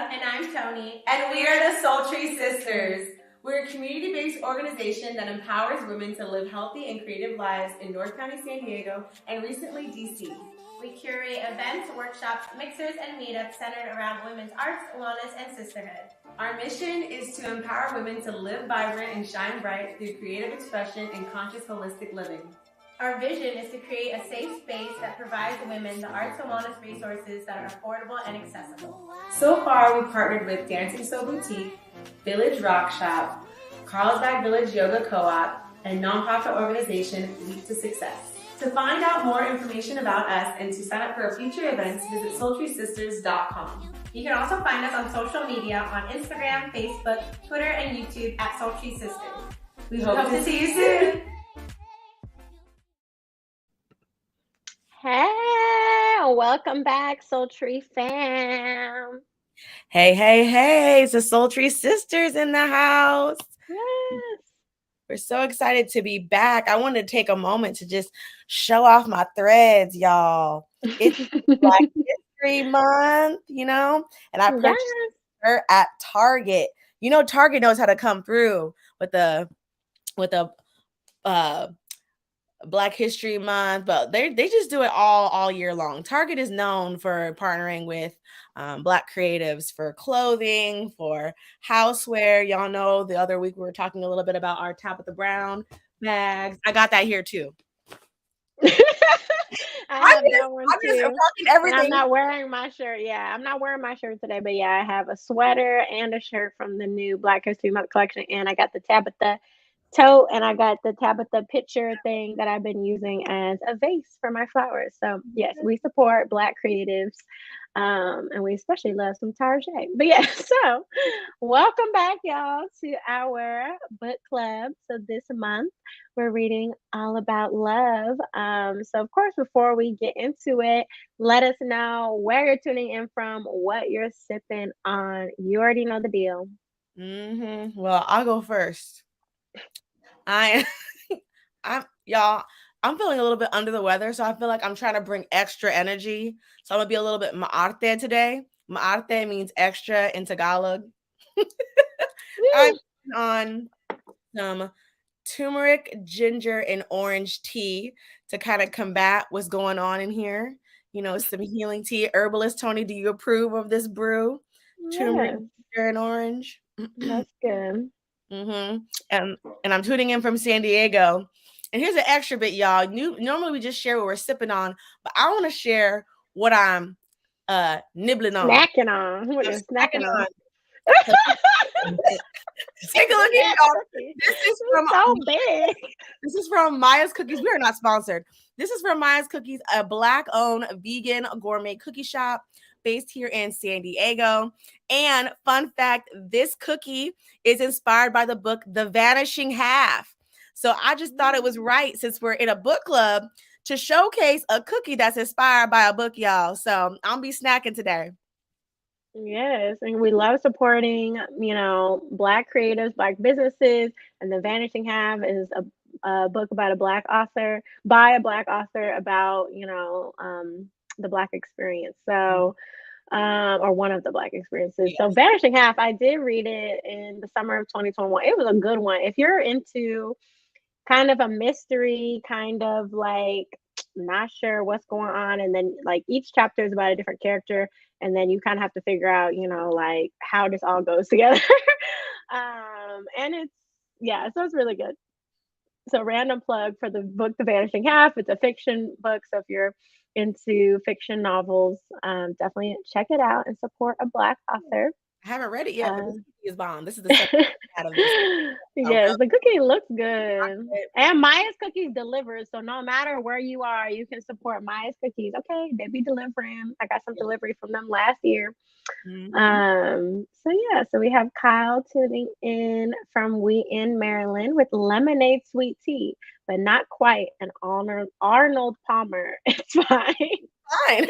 And I'm Tony. And we are the Sultry Sisters. We're a community-based organization that empowers women to live healthy and creative lives in North County, San Diego, and recently, DC. We curate events, workshops, mixers, and meetups centered around women's arts, wellness, and sisterhood. Our mission is to empower women to live vibrant and shine bright through creative expression and conscious holistic living. Our vision is to create a safe space that provides women the arts and wellness resources that are affordable and accessible. So far, we partnered with Dancing So Boutique, Village Rock Shop, Carlsbad Village Yoga Co-op, and nonprofit organization Leap to Success. To find out more information about us and to sign up for future events, visit sultrysisters.com. You can also find us on social media on Instagram, Facebook, Twitter, and YouTube at Sultry Sisters. We hope to see you soon. Hey, welcome back, Sultry fam. Hey, it's the Sultry Sisters in the house. Yes. We're so excited to be back. I wanted to take a moment to just show off my threads, y'all. It's Black History Month, and I purchased her at Target. Target knows how to come through with the Black History Month, but they just do it all year long. Target is known for partnering with Black creatives for clothing, for houseware. Y'all know the other week we were talking a little bit about our Tabitha Brown bags. I got that here too. I'm just rocking everything. I'm not wearing my shirt. Yeah, I'm not wearing my shirt today, but yeah, I have a sweater and a shirt from the new Black History Month collection, and I got the Tabitha tote, and I got the Tabitha picture thing that I've been using as a vase for my flowers. So yes, we support Black creatives, and we especially love some Target. But yeah, so welcome back, y'all, to our book club. So this month we're reading All About Love. So of course, before we get into it, let us know where you're tuning in from, what you're sipping on. You already know the deal. Well, I'll go first. I'm feeling a little bit under the weather, so I feel like I'm trying to bring extra energy. So I'm gonna be a little bit maarte today. Maarte means extra in Tagalog. I'm on some turmeric, ginger, and orange tea to kind of combat what's going on in here. Some healing tea. Herbalist Tony, do you approve of this brew? Yeah. Turmeric, ginger, and orange. That's good. And I'm tuning in from San Diego. And here's an extra bit, y'all. Normally we just share what we're sipping on, but I want to share what I'm nibbling on. Snacking on. What you're snacking on. Take a look at y'all. This is from so big. This is from Maya's Cookies. We are not sponsored. This is from Maya's Cookies, a Black-owned vegan gourmet cookie shop based here in San Diego. And fun fact, this cookie is inspired by the book The Vanishing Half. So I just thought it was right, since we're in a book club, to showcase a cookie that's inspired by a book, y'all. So I'll be snacking today. Yes, and we love supporting, Black creatives, Black businesses, and The Vanishing Half is a book about a Black author, by a Black author about, the Black experience. So, or one of the Black experiences. Yes. So Vanishing Half, I did read it in the summer of 2021. It was a good one. If you're into kind of a mystery, kind of like not sure what's going on, and then like each chapter is about a different character, and then you kind of have to figure out, like how this all goes together. And so it's really good. So random plug for the book The Vanishing Half. It's a fiction book, so if you're into fiction novels, definitely check it out and support a Black author. I haven't read it yet, but this cookie is bomb. This is the second out of this. Yes, the cookie looks good. And Maya's Cookies delivers. So no matter where you are, you can support Maya's Cookies. Okay, they be delivering. I got some delivery from them last year. So we have Kyle tuning in from Wheaton, Maryland with lemonade sweet tea, but not quite an Arnold Palmer. It's fine. Fine.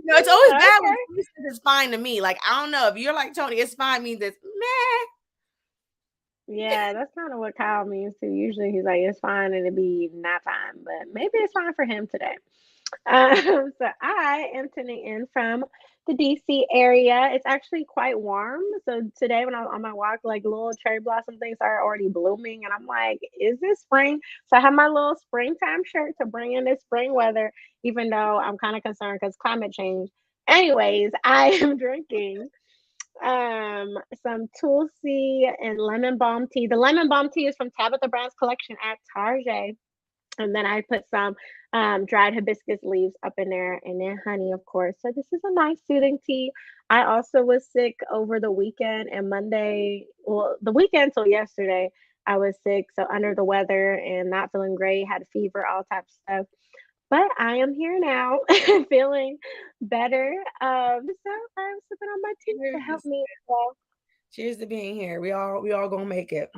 It's always bad when somebody says it's fine to me. Like, I don't know. If you're like, Tony, it's fine means it's meh. Yeah, that's kind of what Kyle means too. Usually he's like, it's fine, and it'd be not fine, but maybe it's fine for him today. So I am tuning in from the DC area. It's actually quite warm. So today when I was on my walk, like little cherry blossom things are already blooming, and I'm like, is this spring? So I have my little springtime shirt to bring in this spring weather, even though I'm kind of concerned because climate change. Anyways, I am drinking some Tulsi and lemon balm tea. The lemon balm tea is from Tabitha Brown's collection at Target. And then I put some dried hibiscus leaves up in there, and then honey, of course. So this is a nice soothing tea. I also was sick over the weekend and Monday. Well, the weekend till yesterday, I was sick, so under the weather and not feeling great. Had a fever, all types of stuff. But I am here now, feeling better. So I'm sipping on my tea to help Cheers. me. Well, Cheers to being here. We all gonna make it.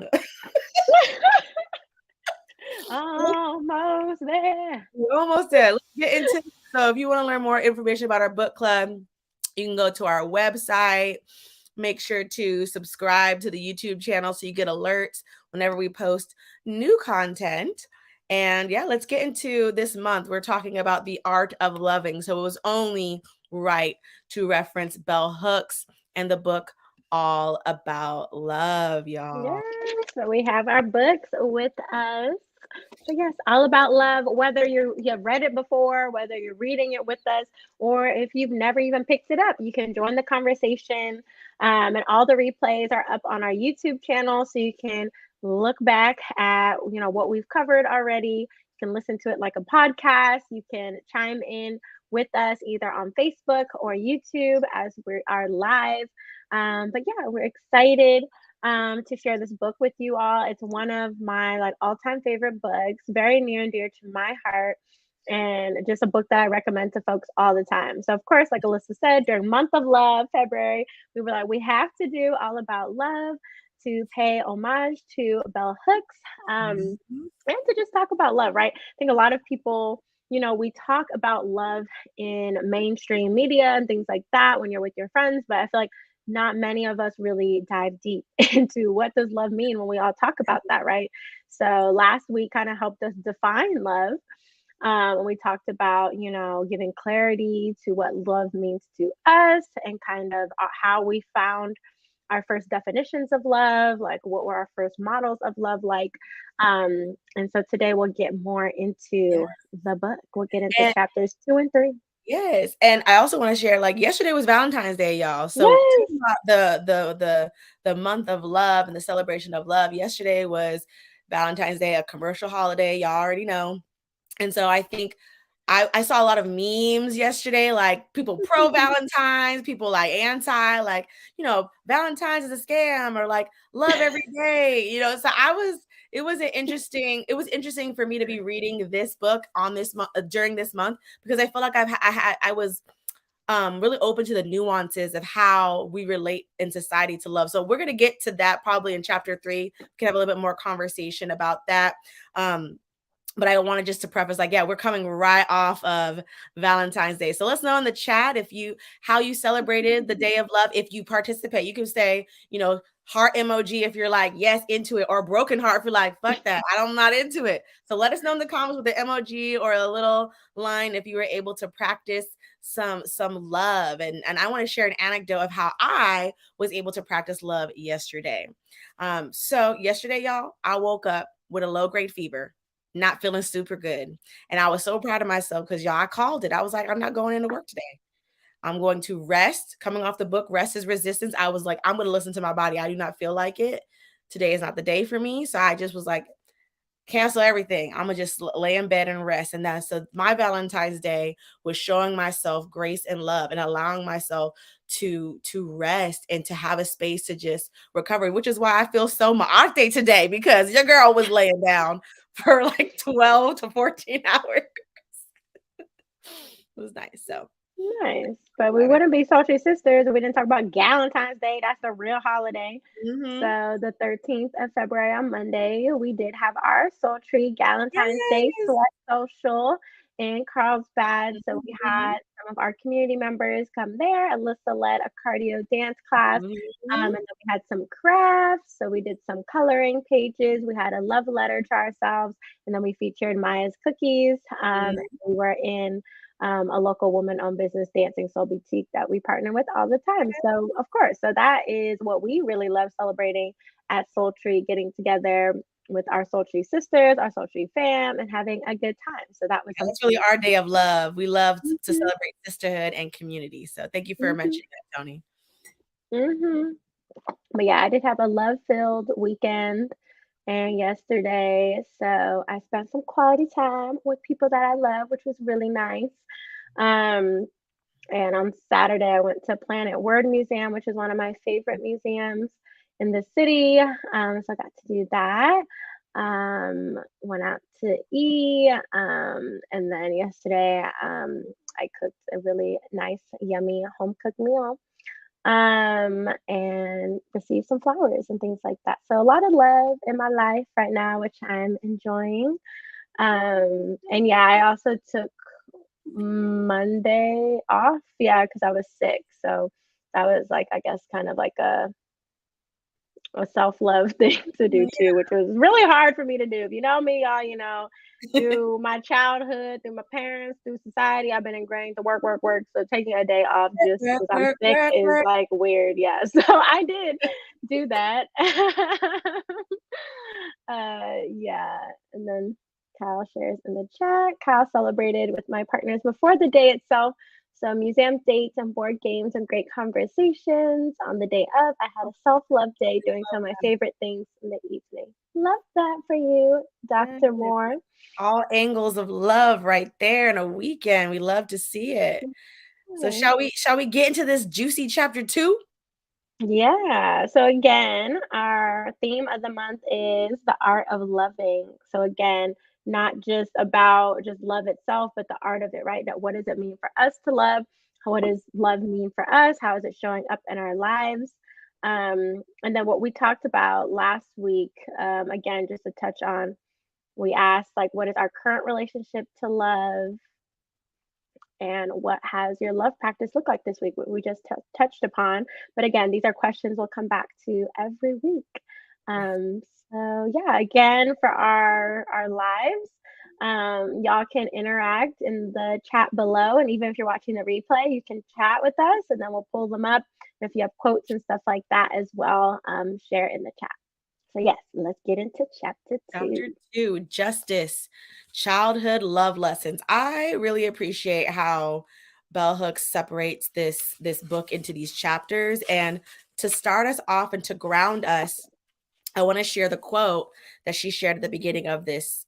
almost there. We're almost there. Let's get into it. So if you want to learn more information about our book club, you can go to our website. Make sure to subscribe to the YouTube channel so you get alerts whenever we post new content. And yeah, let's get into this month. We're talking about the art of loving. So it was only right to reference Bell Hooks and the book All About Love, y'all. Yes, so we have our books with us. So yes, all about love. Whether you have read it before, whether you're reading it with us, or if you've never even picked it up, you can join the conversation. And all the replays are up on our YouTube channel, so you can look back at what we've covered already. You can listen to it like a podcast. You can chime in with us either on Facebook or YouTube as we are live. But yeah, we're excited to share this book with you all. It's one of my all-time favorite books, very near and dear to my heart, and just a book that I recommend to folks all the time. So of course, like Alyssa said, during month of love, February, we were like, we have to do All About Love to pay homage to Bell Hooks, and to just talk about love, right? I think a lot of people, we talk about love in mainstream media and things like that when you're with your friends, but I feel like not many of us really dive deep into what does love mean when we all talk about that, right? So last week kind of helped us define love. When we talked about, giving clarity to what love means to us and kind of how we found our first definitions of love, like what were our first models of love like. And so today we'll get more into the book. We'll get into chapters 2 and 3. Yes, and I also want to share, yesterday was Valentine's Day, y'all. So Yes. talking about the month of love and the celebration of love. Yesterday was Valentine's Day, a commercial holiday, y'all already know. And so I think I saw a lot of memes yesterday, like people pro Valentine's, people anti, Valentine's is a scam, or love every day, So it was interesting for me to be reading this book on this month during this month, because I feel like I was really open to the nuances of how we relate in society to love. So we're going to get to that probably in chapter 3. We can have a little bit more conversation about that. But I wanted just to preface, we're coming right off of Valentine's Day. So let's know in the chat how you celebrated the day of love. If you participate, you can say, heart emoji if you're yes, into it, or broken heart if you're fuck that, I'm not into it. So let us know in the comments with the emoji or a little line if you were able to practice some love. And I want to share an anecdote of how I was able to practice love yesterday. So yesterday, y'all, I woke up with a low-grade fever, not feeling super good. And I was so proud of myself because, y'all, I called it. I was like, I'm not going into work today. I'm going to rest. Coming off the book, Rest is Resistance, I was like, I'm going to listen to my body. I do not feel like it. Today is not the day for me. So I just was like, cancel everything. I'm going to just lay in bed and rest. And so my Valentine's Day was showing myself grace and love and allowing myself to rest and to have a space to just recover, which is why I feel so ma'ate today, because your girl was laying down for 12 to 14 hours. It was nice. So nice. But we wouldn't be Sultry Sisters if we didn't talk about Galentine's Day. That's the real holiday. So the 13th of February on Monday, we did have our Sultry Galentine's Day social in Carlsbad. So we had some of our community members come there. Alyssa led a cardio dance class. And then we had some crafts. So we did some coloring pages. We had a love letter to ourselves. And then we featured Maya's cookies. And we were in a local woman-owned business, Dancing Soul Boutique, that we partner with all the time. So, of course, so that is what we really love celebrating at Soul Tree, getting together with our Soul Tree sisters, our Soul Tree fam, and having a good time. So that was Yeah, that's something. really our day of love. We love to Mhm, celebrate sisterhood and community. So thank you for mhm, mentioning that, Tony. mhm. But yeah, I did have a love-filled weekend and yesterday, so I spent some quality time with people that I love, which was really nice. Um, and on Saturday, I went to Planet Word Museum, which is one of my favorite museums in the city. So I got to do that. Went out to eat, and then yesterday, I cooked a really nice, yummy home cooked meal, and received some flowers and things like that. So a lot of love in my life right now, which I'm enjoying. And yeah, I also took Monday off, yeah, because I was sick. So that was like, I guess, kind of like a self-love thing to do Yeah. too, which was really hard for me to do. If you know me, y'all, through my childhood, through my parents, through society, I've been ingrained to work, work, work. So taking a day off just Work, because I'm work, sick work, is work. like weird. Yeah. So I did do that. Yeah. And then Kyle shares in the chat. Kyle celebrated with my partners before the day itself. So museum dates and board games and great conversations. On the day of, I had a self-love day doing some of my favorite things in the evening. Love that for you, Dr. Yes. Moore. All angles of love right there in a weekend. We love to see it. So Hmm. shall we get into this juicy chapter 2? Yeah. So again, our theme of the month is the art of loving. So again, not just about just love itself, but the art of it, right? That what does it mean for us to love? What does love mean for us? How is it showing up in our lives? And then what we talked about last week, again, just to touch on, we asked like, what is our current relationship to love? And what has your love practice look like this week? What we just touched upon. But again, these are questions we'll come back to every week. Um, so yeah, again for our lives, y'all can interact in the chat below, and even if you're watching the replay, you can chat with us, and then we'll pull them up. If you have quotes and stuff like that as well, share in the chat. So yes, let's get into chapter 2. Chapter 2, Justice, Childhood Love Lessons. I really appreciate how Bell Hooks separates this book into these chapters. And to start us off and to ground us, I want to share the quote that she shared at the beginning of this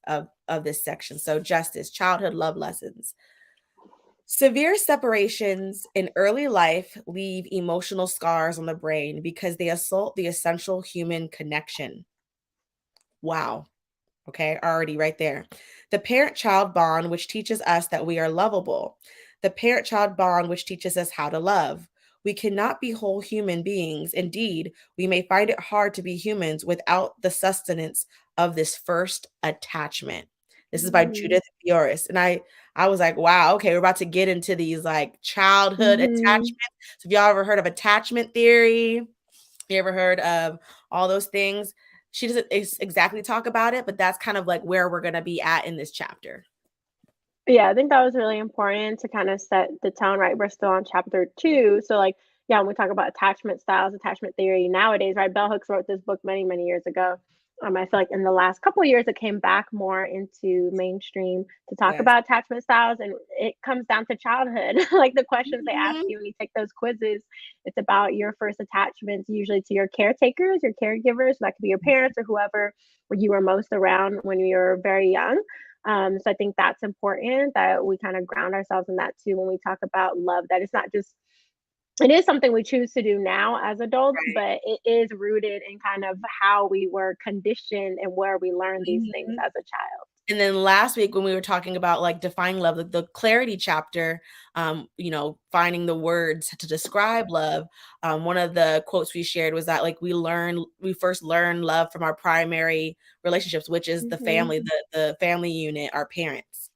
section. So, Justice, Childhood Love Lessons. Severe separations in early life leave emotional scars on the brain because they assault the essential human connection. Wow. Okay, already right there. The parent child bond, which teaches us that we are lovable. The parent child bond, which teaches us how to love. We cannot be whole human beings. Indeed, we may find it hard to be humans without the sustenance of this first attachment. This is by Mm-hmm. Judith Fioris. And I was like, wow, okay, we're about to get into these like childhood Mm-hmm. attachments. So, if y'all ever heard of attachment theory, you ever heard of all those things? She doesn't exactly talk about it, but that's kind of like where we're going to be at in this chapter. Yeah, I think that was really important to kind of set the tone, right? We're still on chapter 2. So, like, yeah, when we talk about attachment styles, attachment theory nowadays, right? Bell Hooks wrote this book many, many years ago. I feel like in the last couple of years, it came back more into mainstream to talk Yes. about attachment styles. And it comes down to childhood. Like the questions they ask Mhm. you when you take those quizzes, it's about your first attachments, usually to your caretakers, your caregivers. That could be your parents or whoever you were most around when you were very young. So I think that's important that we kind of ground ourselves in that too when we talk about love, that it's not just, it is something we choose to do now as adults, but it is rooted in kind of how we were conditioned and where we learned these things Mhm. as a child. And then last week when we were talking about like defining love, the clarity chapter, finding the words to describe love. One of the quotes we shared was that like we first learn love from our primary relationships, which is the Hmm. family, the family unit, our parents.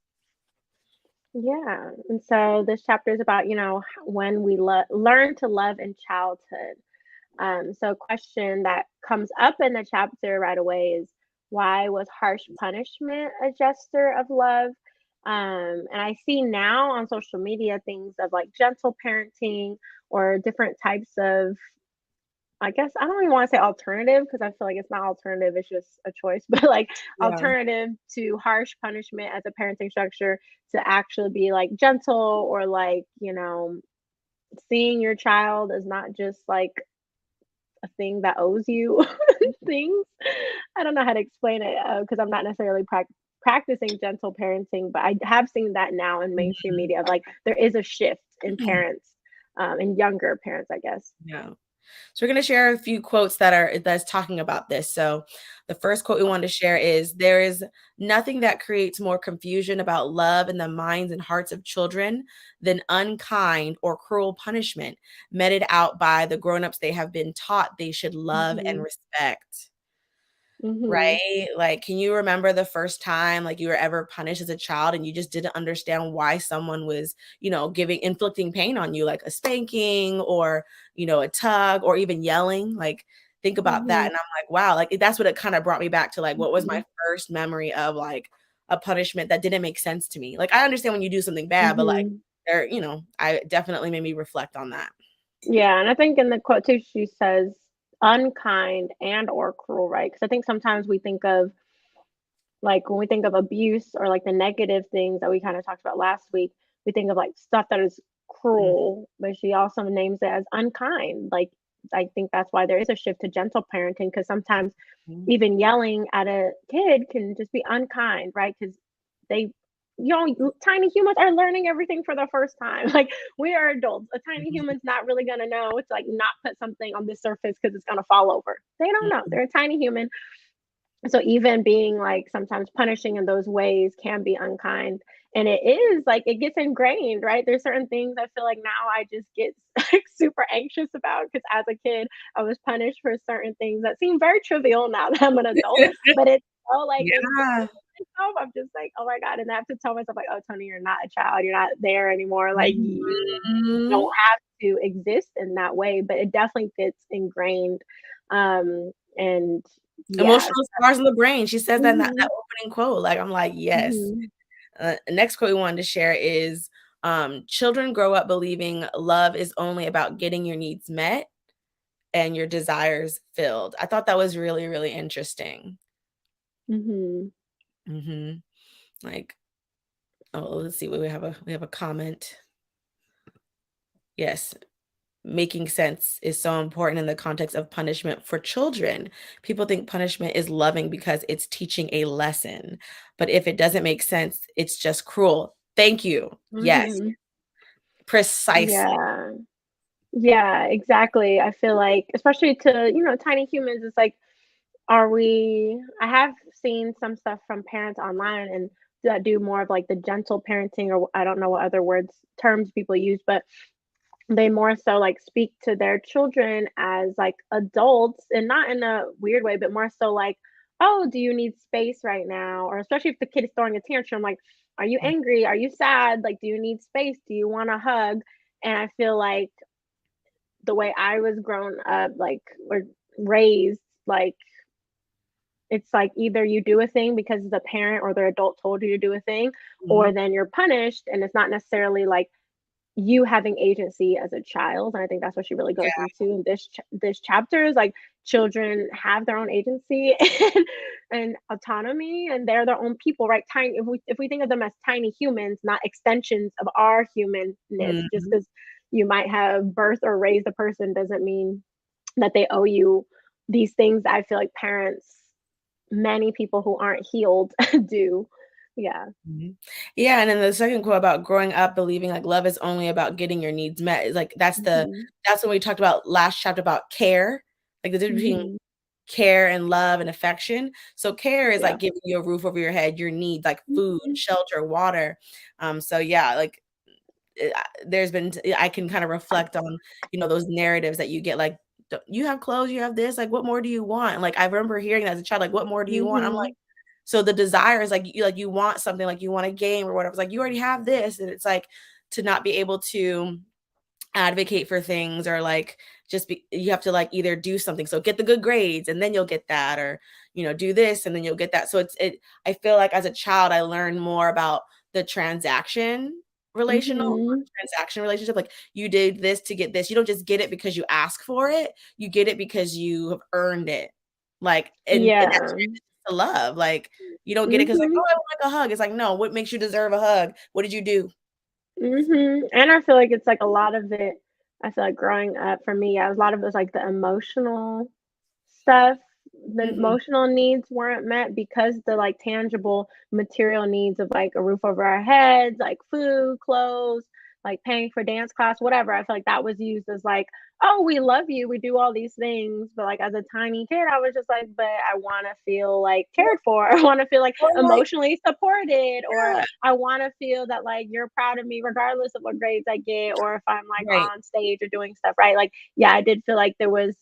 Yeah. And so this chapter is about, when we learn to love in childhood. So a question that comes up in the chapter right away is, why was harsh punishment a gesture of love? And I see now on social media things of like gentle parenting or different types of, I guess I don't even want to say alternative because I feel like it's not alternative, it's just a choice, but like Yeah. alternative to harsh punishment as a parenting structure to actually be like gentle or like, seeing your child as not just like a thing that owes you things. I don't know how to explain it because I'm not necessarily practicing gentle parenting, but I have seen that now in mainstream media of like there is a shift in parents and younger parents, I guess. Yeah. So we're going to share a few quotes that's talking about this. So the first quote we wanted to share is, there is nothing that creates more confusion about love in the minds and hearts of children than unkind or cruel punishment meted out by the grown-ups they have been taught they should love and Mhm. respect. Mhm. Right? Like, can you remember the first time like you were ever punished as a child and you just didn't understand why someone was, inflicting pain on you, like a spanking or, a tug or even yelling? Like, think about that. Mhm. And I'm like, wow, like that's what it kind of brought me back to, like, what was my Mhm. first memory of like a punishment that didn't make sense to me? Like, I understand when you do something bad, but like Mhm. I definitely made me reflect on that. Yeah, and I think in the quote too, she says unkind and or cruel, right? Because I think sometimes we think of like when we think of abuse or like the negative things that we kind of talked about last week, we think of like stuff that is cruel, but she also names it as unkind. Like I think that's why there is a shift to gentle parenting because sometimes Mhm. even yelling at a kid can just be unkind, right? Because they, tiny humans are learning everything for the first time. Like we are adults. A tiny human's not really gonna know to like not put something on the surface because it's gonna fall over. They don't know. Mhm. They're a tiny human. So even being like sometimes punishing in those ways can be unkind. And it is like it gets ingrained, right? There's certain things I feel like now I just get like super anxious about because as a kid I was punished for certain things that seem very trivial now that I'm an adult, but it's so like it's Yeah. myself, I'm just like, oh my God. And I have to tell myself, like, oh, Tony, you're not a child. You're not there anymore. Like, you don't Mhm. have to exist in that way, but it definitely gets ingrained. And yeah. Emotional scars in the brain. She says that in that Mhm, opening quote. Like, I'm like, yes. mhm. Next quote we wanted to share is, children grow up believing love is only about getting your needs met and your desires filled. I thought that was really, really interesting. Mhm. hmm Like, oh, let's see. We have a comment. Yes. Making sense is so important in the context of punishment for children. People think punishment is loving because it's teaching a lesson. But if it doesn't make sense, it's just cruel. Thank you. Yes, Mhm. precisely. Yeah. Yeah, exactly. I feel like, especially to, tiny humans, it's like, I have seen some stuff from parents online and that do more of like the gentle parenting, or I don't know what other terms people use, but they more so like speak to their children as like adults and not in a weird way, but more so like, oh, do you need space right now? Or especially if the kid is throwing a tantrum, like, are you angry? Are you sad? Like, do you need space? Do you want a hug? And I feel like the way I was grown up, like, or raised, like, it's like either you do a thing because the parent or the adult told you to do a thing, or Mhm. then you're punished. And it's not necessarily like you having agency as a child. And I think that's what she really goes Yeah. into in this chapter is like children have their own agency and autonomy, and they're their own people, right? Tiny, if we think of them as tiny humans, not extensions of our humanness, just Mhm. because you might have birthed or raised a person doesn't mean that they owe you these things. I feel like parents, many people who aren't healed do. Yeah. Mhm. Yeah, and then the second quote about growing up believing like love is only about getting your needs met is like Mhm. that's when we talked about last chapter about care, like the difference between Mhm. care and love and affection. So care is Yeah. like giving you a roof over your head, your needs like food, Mhm. shelter, water. So yeah, like there's been I can kind of reflect on those narratives that you get like, You have clothes, you have this, like what more do you want?" Like I remember hearing that as a child, like what more do you want?" I'm like, Mhm. so the desire is like you want something, like you want a game or whatever. It's like you already have this, and it's like to not be able to advocate for things, or like you have to like either do something, so get the good grades and then you'll get that, or do this and then you'll get that. So I feel like as a child I learned more about the transaction relationship. Like, you did this to get this. You don't just get it because you ask for it. You get it because you have earned it. Like, and that's to love. Like, you don't get it because like, oh, I want like a hug. It's like, no, what makes you deserve a hug? What did you do? And I feel like it's like a lot of it. I feel like growing up for me, a lot of it was like the emotional stuff. The emotional needs weren't met because the like tangible material needs of like a roof over our heads, like food, clothes, like paying for dance class, whatever. I feel like that was used as like, oh, we love you, we do all these things. But like as a tiny kid, I was just like, but I want to feel like cared for. I want to feel like emotionally supported, or I want to feel that like you're proud of me regardless of what grades I get, or if I'm like on stage or doing stuff, right? Like, yeah, I did feel like there was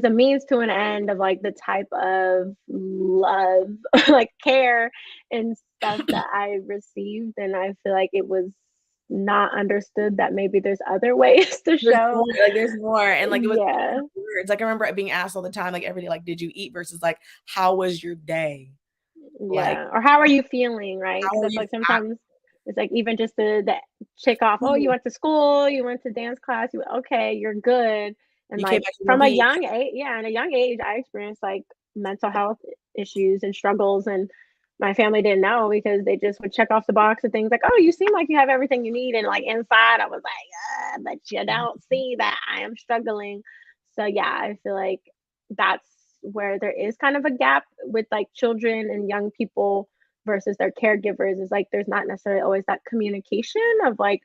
a means to an end of like the type of love, like care and stuff that I received. And I feel like it was not understood that maybe there's other ways to show. There's more. And like, it was words. Like, I remember being asked all the time, like every day, like, did you eat versus like, how was your day? Like, or how are you feeling, right? Because like sometimes it's like even just the check off, oh, you went to school, you went to dance class, okay, you're good. And like from a young age, in a young age, I experienced like mental health issues and struggles, and my family didn't know because they just would check off the box of things like, oh, you seem like you have everything you need. And like inside, I was like, but you don't see that I am struggling. So yeah, I feel like that's where there is kind of a gap with like children and young people versus their caregivers, is like there's not necessarily always that communication of like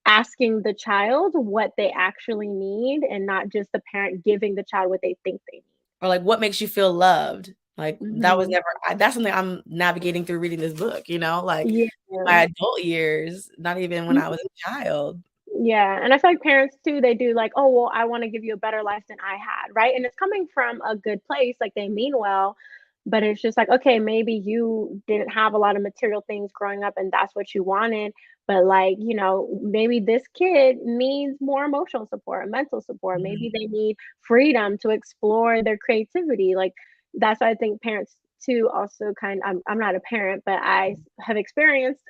asking the child what they actually need and not just the parent giving the child what they think they need. Or like, what makes you feel loved? Like, that was never, that's something I'm navigating through reading this book, you know, like my adult years, not even when I was a child. Yeah. And I feel like parents too, they do like, oh, well, I want to give you a better life than I had. Right. And it's coming from a good place. Like they mean well, but it's just like, okay, maybe you didn't have a lot of material things growing up and that's what you wanted. But like, you know, maybe this kid needs more emotional support, mental support. Maybe they need freedom to explore their creativity. Like that's why I think parents too also I'm not a parent, but I have experienced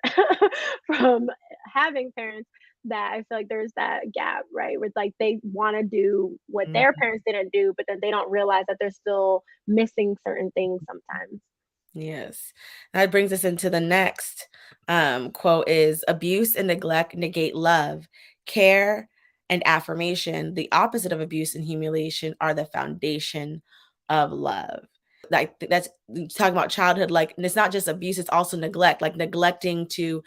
from having parents that I feel like there's that gap, right? Where like they want to do what their parents didn't do, but then they don't realize that they're still missing certain things sometimes. Yes. That brings us into the next quote is, abuse and neglect negate love, care, and affirmation. The opposite of abuse and humiliation are the foundation of love. Like that's talking about childhood, like, and it's not just abuse, it's also neglect, like neglecting to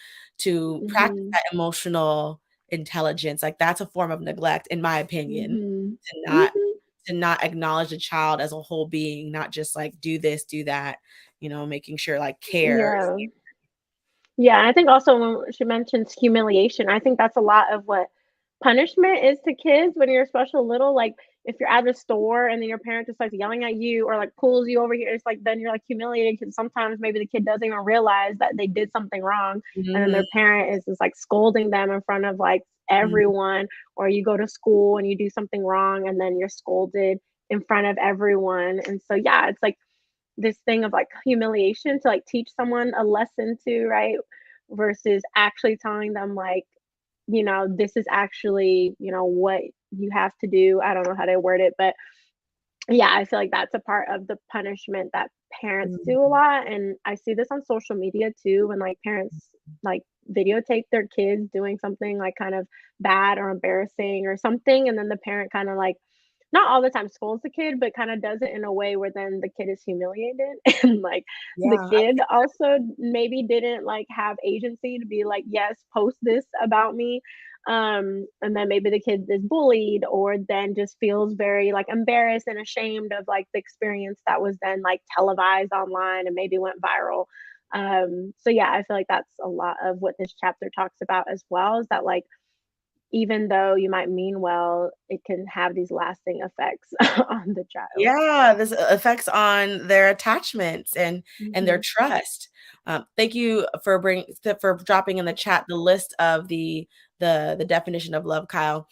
practice that emotional intelligence. Like that's a form of neglect, in my opinion, to not acknowledge the child as a whole being, not just like do this, do that, you know, making sure like care. Yeah, I think also when she mentions humiliation, I think that's a lot of what punishment is to kids when you're special little. Like if you're at the store and then your parent just starts yelling at you or like pulls you over here, it's like then you're like humiliated because sometimes maybe the kid doesn't even realize that they did something wrong, and then their parent is just like scolding them in front of like everyone. Or you go to school and you do something wrong and then you're scolded in front of everyone. And so yeah, it's like this thing of like humiliation to like teach someone a lesson to, right? Versus actually telling them like, you know, this is actually, you know, what you have to do. I don't know how to word it, but yeah, I feel like that's a part of the punishment that parents do a lot. And I see this on social media too, when like parents like videotape their kids doing something like kind of bad or embarrassing or something, and then the parent kind of like not all the time scolds the kid, but kind of does it in a way where then the kid is humiliated. And like the kid also maybe didn't like have agency to be like, yes, post this about me. And then maybe the kid is bullied or then just feels very like embarrassed and ashamed of like the experience that was then like televised online and maybe went viral. So yeah, I feel like that's a lot of what this chapter talks about as well, is that like even though you might mean well, it can have these lasting effects on the child. Yeah, this affects on their attachments and their trust. Thank you for dropping in the chat the list of the definition of love, Kyle.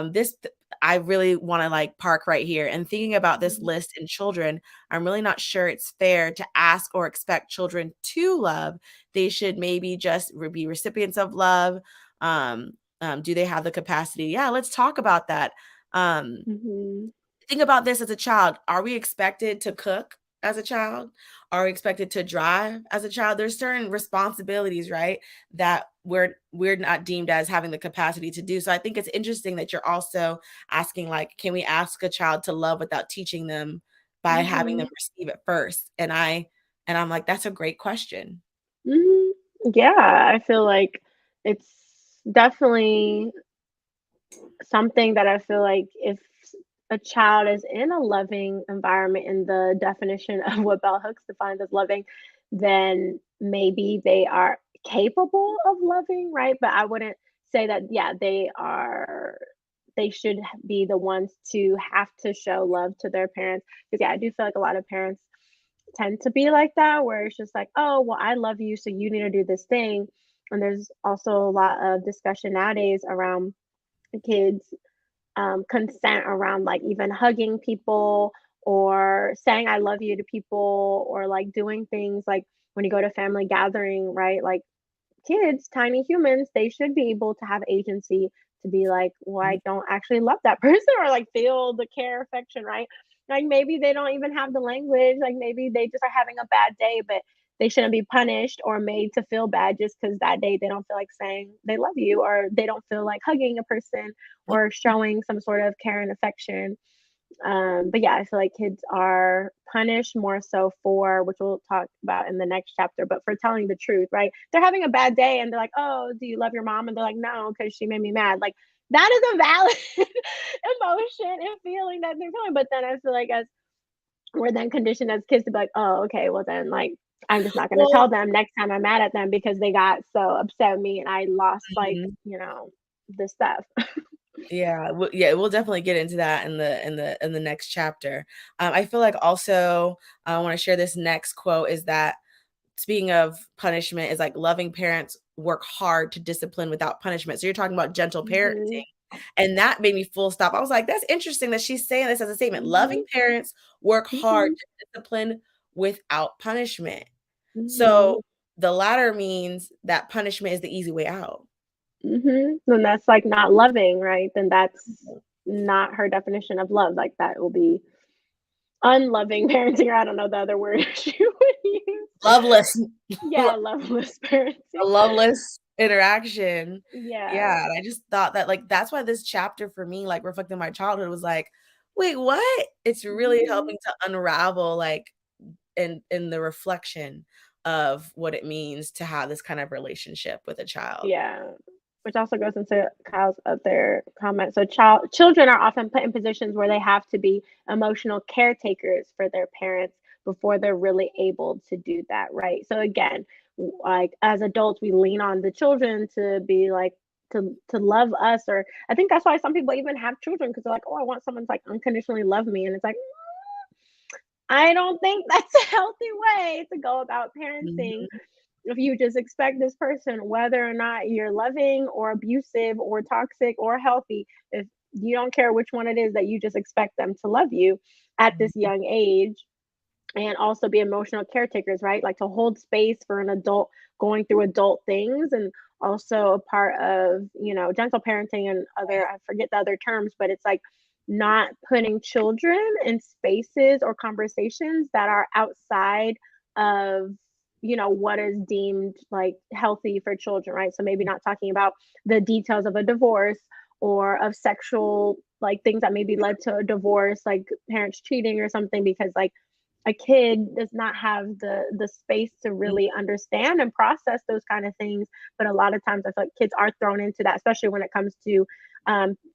This I really want to like park right here. And thinking about this list in children, I'm really not sure it's fair to ask or expect children to love. They should maybe just be recipients of love. Do they have the capacity? Yeah, let's talk about that. Think about this as a child. Are we expected to cook as a child? Are we expected to drive as a child? There's certain responsibilities, right, that we're not deemed as having the capacity to do. So I think it's interesting that you're also asking, like, can we ask a child to love without teaching them by having them receive it first? And I'm like, that's a great question. Yeah, I feel like it's definitely something that I feel like if a child is in a loving environment in the definition of what Bell Hooks defines as loving, then maybe they are capable of loving, right? But I wouldn't say that, yeah, they should be the ones to have to show love to their parents. Because, yeah, I do feel like a lot of parents tend to be like that, where it's just like, oh, well, I love you, so you need to do this thing. And there's also a lot of discussion nowadays around kids consent around like even hugging people or saying I love you to people or like doing things like when you go to family gathering, right? Like kids, tiny humans, they should be able to have agency to be like, well, I don't actually love that person or like feel the care, affection, right? Like maybe they don't even have the language, like maybe they just are having a bad day, but they shouldn't be punished or made to feel bad just because that day they don't feel like saying they love you or they don't feel like hugging a person or showing some sort of care and affection. But yeah, I feel like kids are punished more so for, which we'll talk about in the next chapter, but for telling the truth, right? They're having a bad day and they're like, oh, do you love your mom? And they're like, no, because she made me mad. Like, that is a valid emotion and feeling that they're feeling. But then I feel like as we're then conditioned as kids to be like, oh, okay, well then like I'm just not gonna tell them next time I'm mad at them because they got so upset at me and I lost like, this stuff. Yeah, we'll definitely get into that in the next chapter. I feel like also I want to share this next quote is that speaking of punishment is like loving parents work hard to discipline without punishment. So you're talking about gentle parenting. And that made me full stop. I was like, that's interesting that she's saying this as a statement. Loving parents work hard to discipline without punishment. So the latter means that punishment is the easy way out. Then that's like not loving, right? Then that's not her definition of love. Like that will be unloving parenting, or I don't know the other word she would use. Loveless. Yeah, loveless parenting. A loveless interaction. Yeah. Yeah. And I just thought that like that's why this chapter for me, like reflecting my childhood, was like, wait, what? It's really helping to unravel like in the reflection of what it means to have this kind of relationship with a child. Yeah. Which also goes into Kyle's other comment. So children are often put in positions where they have to be emotional caretakers for their parents before they're really able to do that, right? So again, like as adults, we lean on the children to be like to love us, or I think that's why some people even have children because they're like, oh, I want someone to like unconditionally love me, and it's like, I don't think that's a healthy way to go about parenting. If you just expect this person, whether or not you're loving or abusive or toxic or healthy, if you don't care which one it is, that you just expect them to love you at this young age and also be emotional caretakers, right? Like to hold space for an adult going through adult things, and also a part of, gentle parenting and other, I forget the other terms, but it's like not putting children in spaces or conversations that are outside of what is deemed like healthy for children, right? So maybe not talking about the details of a divorce or of sexual like things that maybe led to a divorce, like parents cheating or something, because like a kid does not have the space to really understand and process those kind of things. But a lot of times I feel like kids are thrown into that, especially when it comes to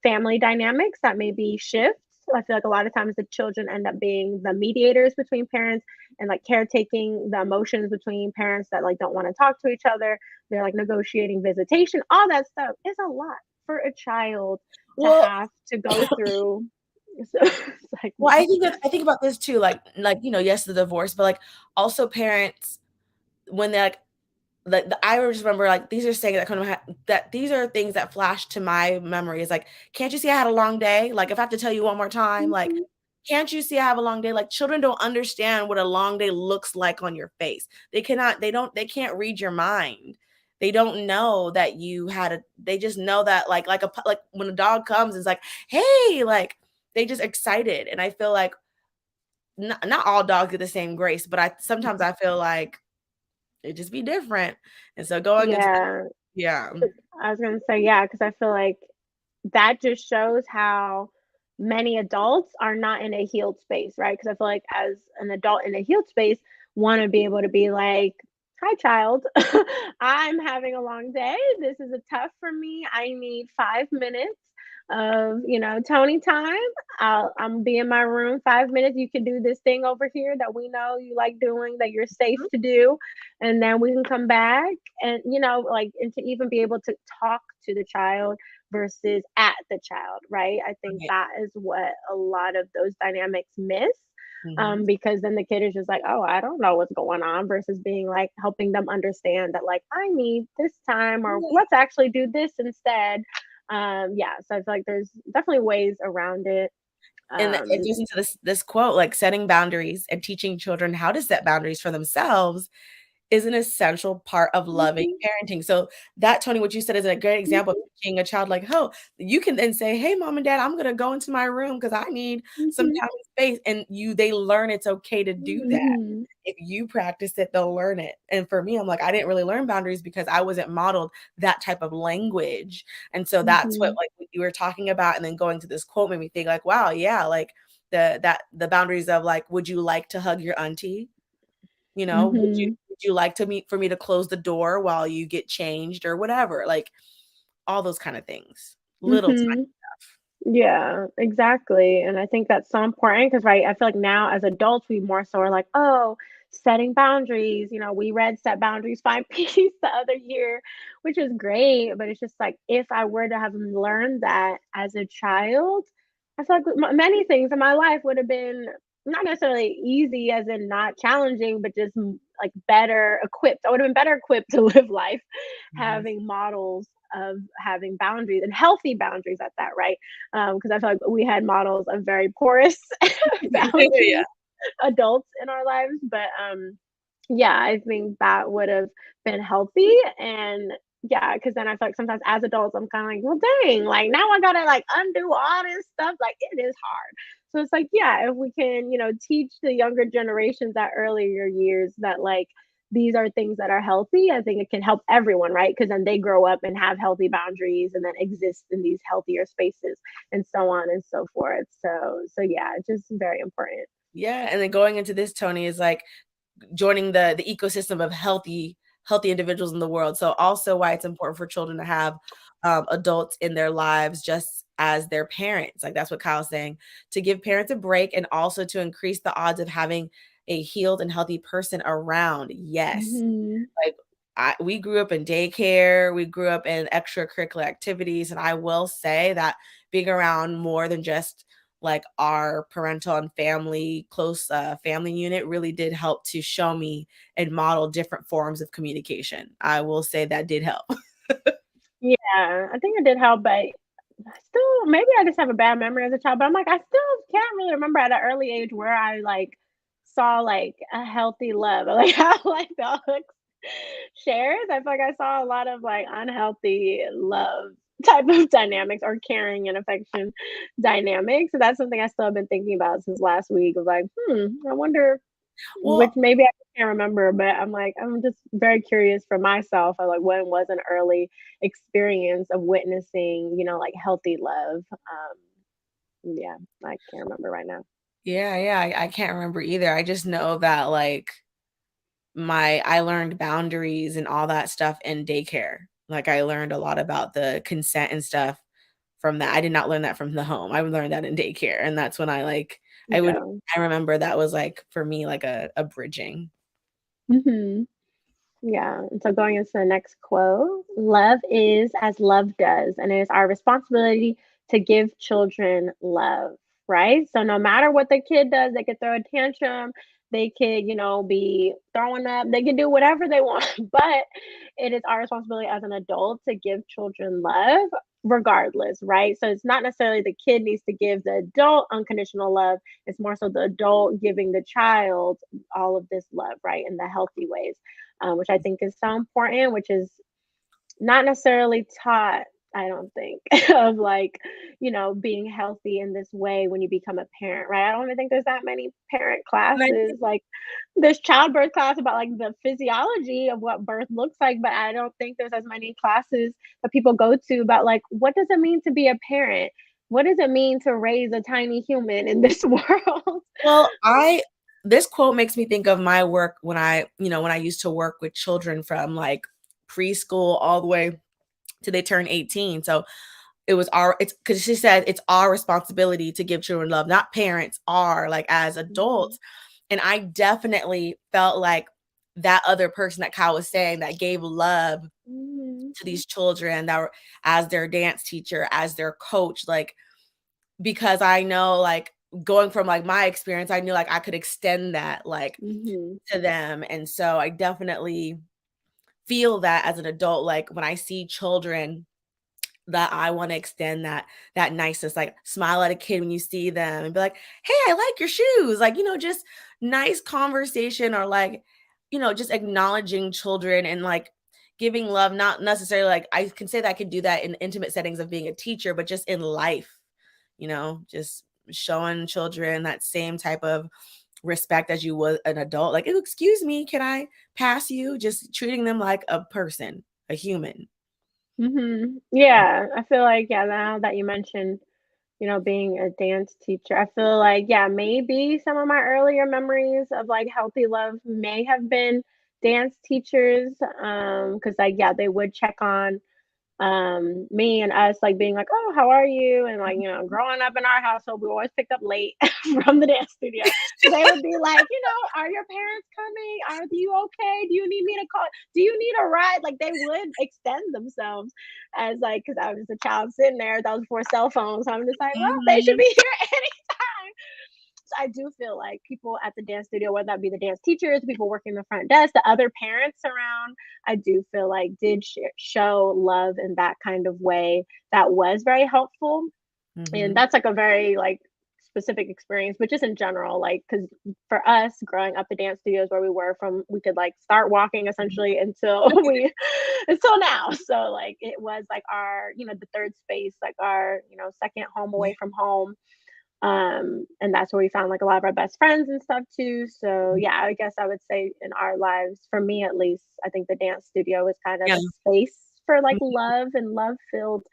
family dynamics that maybe shift. I feel like a lot of times the children end up being the mediators between parents and like caretaking the emotions between parents that like don't want to talk to each other. They're like negotiating visitation. All that stuff is a lot for a child to have to go through. So, like, well, I think about this too, like yes, the divorce, but like also parents when they're like I just remember like these are saying that kind of that these are things that flash to my memory. Is like, can't you see I had a long day? Like if I have to tell you one more time, like, can't you see I have a long day? Like children don't understand what a long day looks like on your face. They can't read your mind. They don't know that they just know that like when a dog comes, it's like, hey, like they just excited. And I feel like not all dogs get the same grace, but sometimes I feel like it just be different. And so going into Yeah. I was gonna say, yeah, because I feel like that just shows how many adults are not in a healed space, right? Because I feel like as an adult in a healed space, want to be able to be like, "Hi, child, I'm having a long day. This is a tough for me. I need 5 minutes of Tony time. I'm be in my room 5 minutes. You can do this thing over here that we know you like doing, that you're safe to do, and then we can come back and like, and to even be able to talk to the child versus at the child, right? I think that is what a lot of those dynamics miss. Because then the kid is just like, oh, I don't know what's going on, versus being like helping them understand that like I need this time, or let's actually do this instead. Yeah, so I feel like there's definitely ways around it. And it goes into this quote, like setting boundaries and teaching children how to set boundaries for themselves is an essential part of loving parenting. So that, Tony, what you said is a great example of teaching a child like, oh, you can then say, hey, mom and dad, I'm going to go into my room because I need some time and space. And they learn it's okay to do that. If you practice it, they'll learn it. And for me, I'm like, I didn't really learn boundaries because I wasn't modeled that type of language. And so that's what you were talking about. And then going to this quote made me think like, wow, yeah, like the boundaries of like, would you like to hug your auntie? Would you like for me to close the door while you get changed or whatever? Like all those kind of things. Little tiny stuff. Yeah, exactly. And I think that's so important because, right, I feel like now as adults, we more so are like, oh, setting boundaries. We read Set Boundaries, Find Peace the other year, which is great. But it's just like, if I were to have learned that as a child, I feel like many things in my life would have been not necessarily easy, as in not challenging, but just like better equipped. I would have been better equipped to live life having models of having boundaries, and healthy boundaries at that, right? Because I feel like we had models of very porous boundaries, adults in our lives. But yeah, I think that would have been healthy. And yeah, because then I feel like sometimes as adults, I'm kind of like, well, dang, like now I gotta like undo all this stuff. Like it is hard. So it's like, yeah, if we can, teach the younger generations at earlier years that like these are things that are healthy, I think it can help everyone, right? Because then they grow up and have healthy boundaries and then exist in these healthier spaces and so on and so forth. So yeah, it's just very important. Yeah. And then going into this, Tony, is like joining the ecosystem of healthy individuals in the world. So also why it's important for children to have adults in their lives just as their parents. Like that's what Kyle's saying, to give parents a break and also to increase the odds of having a healed and healthy person around. Yes. Like we grew up in daycare, we grew up in extracurricular activities. And I will say that being around more than just like our parental and close family unit really did help to show me and model different forms of communication. I will say that did help. Yeah, I think it did help, but still, maybe I just have a bad memory as a child. But I'm like, I still can't really remember at an early age where I like saw like a healthy love, like how like dogs shares. I feel like I saw a lot of like unhealthy love type of dynamics, or caring and affection dynamics. So that's something I still have been thinking about since last week. Of like, I wonder, which maybe I can't remember, but I'm just very curious for myself. I like, when was an early experience of witnessing, like healthy love? Yeah, I can't remember right now. Yeah, I can't remember either. I just know that like I learned boundaries and all that stuff in daycare. Like I learned a lot about the consent and stuff from that. I did not learn that from the home. I learned that in daycare. And that's when I remember that was like for me like a bridging. Yeah. And so going into the next quote, love is as love does, and it is our responsibility to give children love, right? So no matter what the kid does, they could throw a tantrum, They could, be throwing up. They can do whatever they want, but it is our responsibility as an adult to give children love regardless, right? So it's not necessarily the kid needs to give the adult unconditional love. It's more so the adult giving the child all of this love, right, in the healthy ways, which I think is so important, which is not necessarily taught, I don't think, of like, being healthy in this way when you become a parent, right? I don't even think there's that many parent And I classes. Like there's childbirth class about like the physiology of what birth looks like, but I don't think there's as many classes that people go to about like what does it mean to be a parent? What does it mean to raise a tiny human in this world? Well, this quote makes me think of my work when I used to work with children from like preschool all the way till they turn 18. So it's because she said it's our responsibility to give children love, not parents are like as adults. And I definitely felt like that other person that Kyle was saying that gave love to these children that were as their dance teacher, as their coach, like, because I know like going from like my experience, I knew like I could extend that like to them. And so I definitely feel that as an adult, like when I see children that I want to extend that niceness, like smile at a kid when you see them and be like, hey, I like your shoes. Like, just nice conversation, or like, just acknowledging children and like giving love, not necessarily like I can say that I can do that in intimate settings of being a teacher, but just in life, just showing children that same type of respect as you would an adult. Like, excuse me, can I pass you? Just treating them like a person, a human. Yeah, I feel like, yeah, now that you mentioned, being a dance teacher, I feel like, yeah, maybe some of my earlier memories of like healthy love may have been dance teachers. Because like, yeah, they would check on me and us, like being like, oh, how are you? And like, growing up in our household, we always picked up late from the dance studio. So they would be like, are your parents coming? Are you okay? Do you need me to call? Do you need a ride? Like they would extend themselves as like, because I was a child sitting there, that was before cell phones. So I'm just like, well, they should be here anytime. So I do feel like people at the dance studio, whether that be the dance teachers, people working the front desk, the other parents around, I do feel like did show love in that kind of way that was very helpful. And that's like a very like specific experience, but just in general, like, because for us growing up, the dance studios where we were from, we could like start walking essentially until until now. So like it was like our, the third space, like our, second home away from home. And that's where we found like a lot of our best friends and stuff too. So yeah, I guess I would say in our lives, for me at least, I think the dance studio is kind of a space for like love and love filled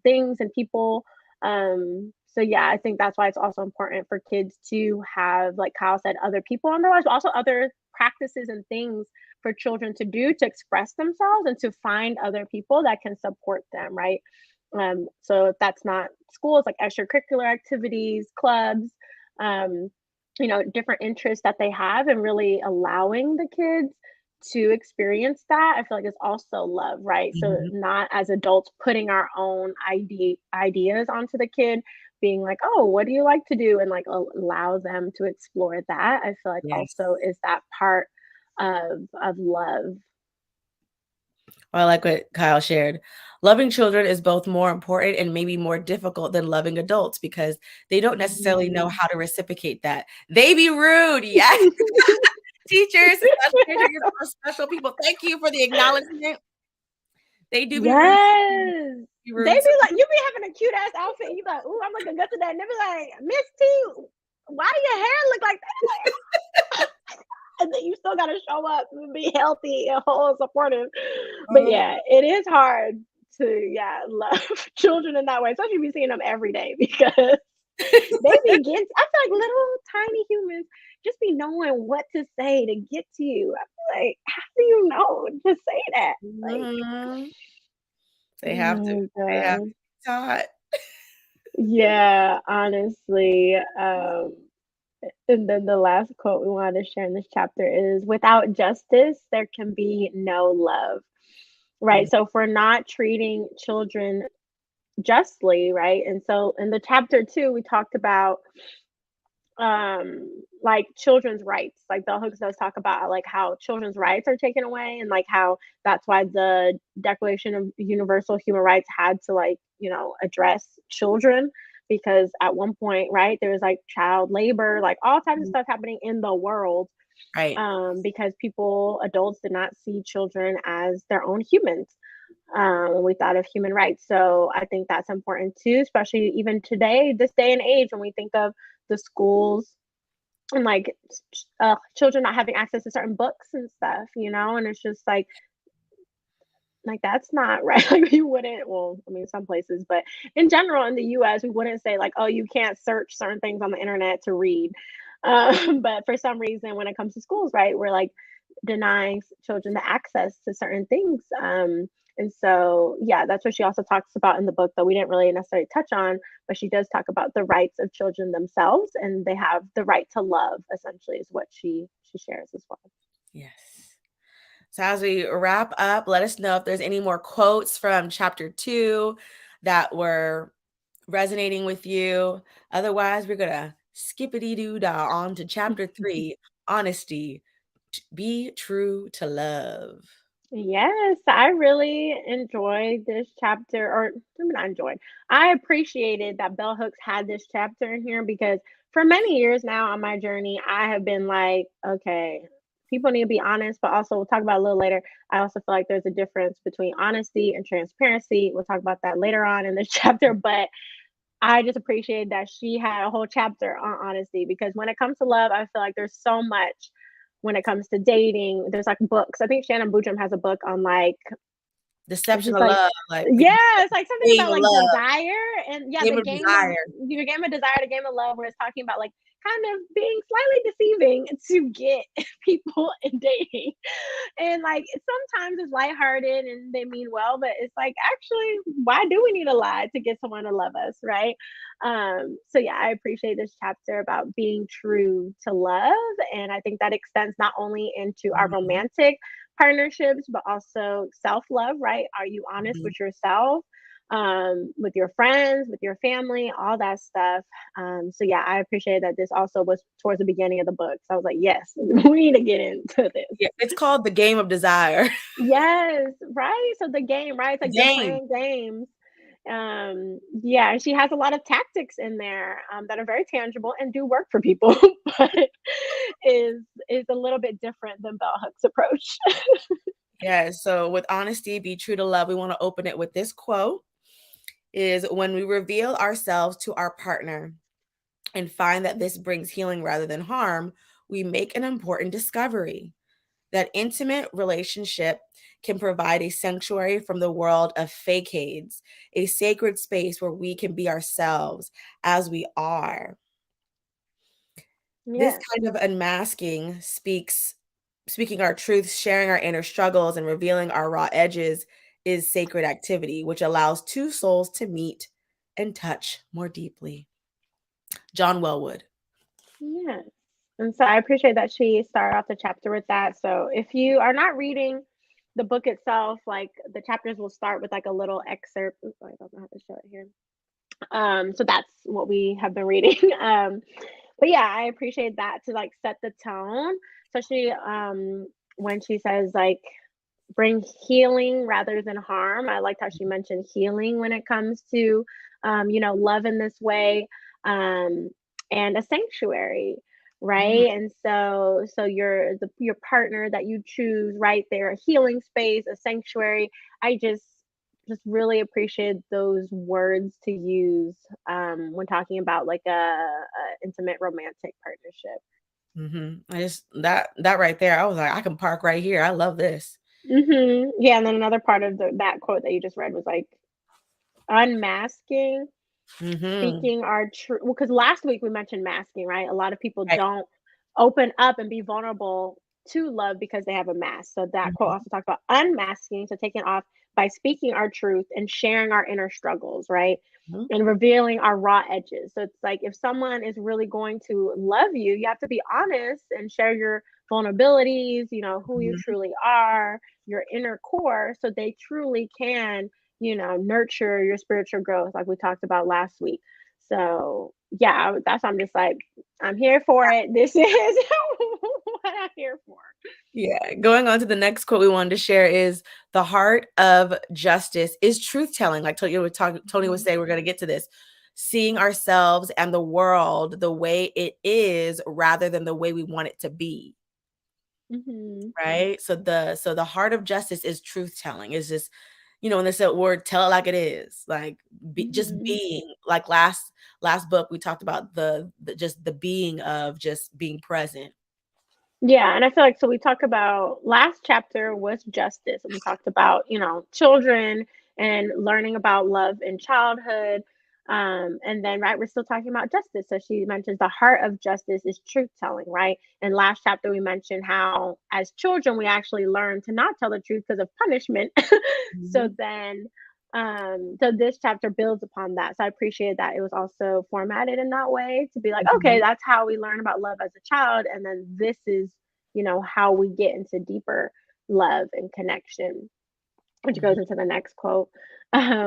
things and people. So yeah, I think that's why it's also important for kids to have, like Kyle said, other people in their lives, but also other practices and things for children to do to express themselves and to find other people that can support them, right? So if that's not school, it's like extracurricular activities, clubs, different interests that they have, and really allowing the kids to experience that. I feel like it's also love, right? So not as adults putting our own ideas onto the kid, being like, oh, what do you like to do? And like allow them to explore that. I feel like also is that part of love. Well, I like what Kyle shared. Loving children is both more important and maybe more difficult than loving adults because they don't necessarily know how to reciprocate that. They be rude. Yes. Teachers, special people. Thank you for the acknowledgement. They do be rude. They be like, you be having a cute ass outfit. And you be like, ooh, I'm looking good today. And they be like, Miss T, why do your hair look like that? And then you still gotta show up and be healthy and whole and supportive. But yeah, it is hard to love children in that way, especially if you seeing them every day, because they be getting, I feel like little tiny humans just be knowing what to say to get to you. I feel like, how do you know to say that? Like, they have to be taught. Yeah, honestly. And then the last quote we wanted to share in this chapter is, without justice, there can be no love, right? So if we're not treating children justly, right? And so in the chapter 2, we talked about like children's rights. Like Bell Hooks does talk about like how children's rights are taken away, and like how that's why the Declaration of Universal Human Rights had to like, you know, address children, because at one point, right, there was like child labor, like all types of stuff happening in the world, Right. because adults did not see children as their own humans. When we thought of human rights. So I think that's important too, especially even today, this day and age, when we think of the schools and like children not having access to certain books and stuff, you know, and it's just like that's not right. Like we wouldn't, well, I mean, some places, but in general in the US, we wouldn't say like, oh, you can't search certain things on the internet to read. But for some reason, when it comes to schools, right, we're like denying children the access to certain things. And so, yeah, that's what she also talks about in the book that we didn't really necessarily touch on, but she does talk about the rights of children themselves, and they have the right to love, essentially, is what she shares as well. Yes. So as we wrap up, let us know if there's any more quotes from chapter 2 that were resonating with you. Otherwise, we're gonna skippity-doo-dah on to chapter 3, honesty. Be true to love. Yes, I really enjoyed this chapter, or maybe not enjoyed. I appreciated that Bell Hooks had this chapter in here, because for many years now on my journey, I have been like, okay, people need to be honest, but also we'll talk about it a little later. I also feel like there's a difference between honesty and transparency. We'll talk about that later on in this chapter, but I just appreciate that she had a whole chapter on honesty, because when it comes to love, I feel like there's so much when it comes to dating. There's like books. I think Shannon Boodram has a book on like, it's Deception just of like, love, like the yeah, it's like something game about of like love, desire, and yeah, game of desire. the game of desire, the game of love, where it's talking about like kind of being slightly deceiving to get people in dating. And like sometimes it's lighthearted and they mean well, but it's like, actually, why do we need to lie to get someone to love us, right? So yeah, I appreciate this chapter about being true to love, and I think that extends not only into our Mhm, romantic partnerships, but also self-love, right? Are you honest mhm. with yourself, with your friends, with your family, all that stuff? So yeah, I appreciate that this also was towards the beginning of the book. So I was like, yes, we need to get into this. Yeah, it's called the game of desire. Yes, right. So the game, right? It's The like they're game. playing games. Yeah, and she has a lot of tactics in there, that are very tangible and do work for people, but is a little bit different than Bell Hooks' approach. Yeah, so with honesty, be true to love, we want to open it with this quote is when we reveal ourselves to our partner and find that this brings healing rather than harm, we make an important discovery. That intimate relationship can provide a sanctuary from the world of facades, a sacred space where we can be ourselves as we are. This Yes. kind of unmasking speaking our truths, sharing our inner struggles, and revealing our raw edges is sacred activity, which allows two souls to meet and touch more deeply. John Wellwood. Yes. And so I appreciate that she started off the chapter with that. So if you are not reading the book itself, like the chapters will start with like a little excerpt. Oops, I don't know how to show it here. So that's what we have been reading. But yeah, I appreciate that to like set the tone, especially when she says like bring healing rather than harm. I liked how she mentioned healing when it comes to love in this way, um, and a sanctuary, Mhm. right? And so your partner that you choose, right there, a healing space, a sanctuary. I just really appreciate those words to use when talking about like a intimate romantic partnership. I just that right there, I was like, I can park right here. I love this. Yeah, and then another part of that quote that you just read was like unmasking, Mhm. speaking our true. Well, because last week we mentioned masking, right? A lot of people Right. don't open up and be vulnerable to love because they have a mask. So that quote Mhm. also talked about unmasking, so taking off by speaking our truth and sharing our inner struggles, right? Mhm. And revealing our raw edges. So it's like if someone is really going to love you, you have to be honest and share your vulnerabilities, who you Mhm. truly are, your inner core, so they truly can, nurture your spiritual growth, like we talked about last week. So yeah, that's I'm just like, I'm here for it. This is what I'm here for. Yeah, going on to the next quote we wanted to share is the heart of justice is truth telling. Like Tony was saying, we're going to get to this. Seeing ourselves and the world the way it is rather than the way we want it to be. Mm-hmm. Right? So the heart of justice is truth telling. Is just, when they said word, tell it like it is. Like just Mm-hmm. being. Like last book we talked about the just the being of just being present. Yeah, and I feel like so we talk about last chapter was justice, and we talked about children and learning about love in childhood, and then right we're still talking about justice. So she mentions the heart of justice is truth telling, right? And last chapter we mentioned how as children we actually learn to not tell the truth because of punishment. So Mhm. then so this chapter builds upon that. So I appreciate that it was also formatted in that way to be like, okay, Mhm. that's how we learn about love as a child, and then this is how we get into deeper love and connection, which goes into the next quote,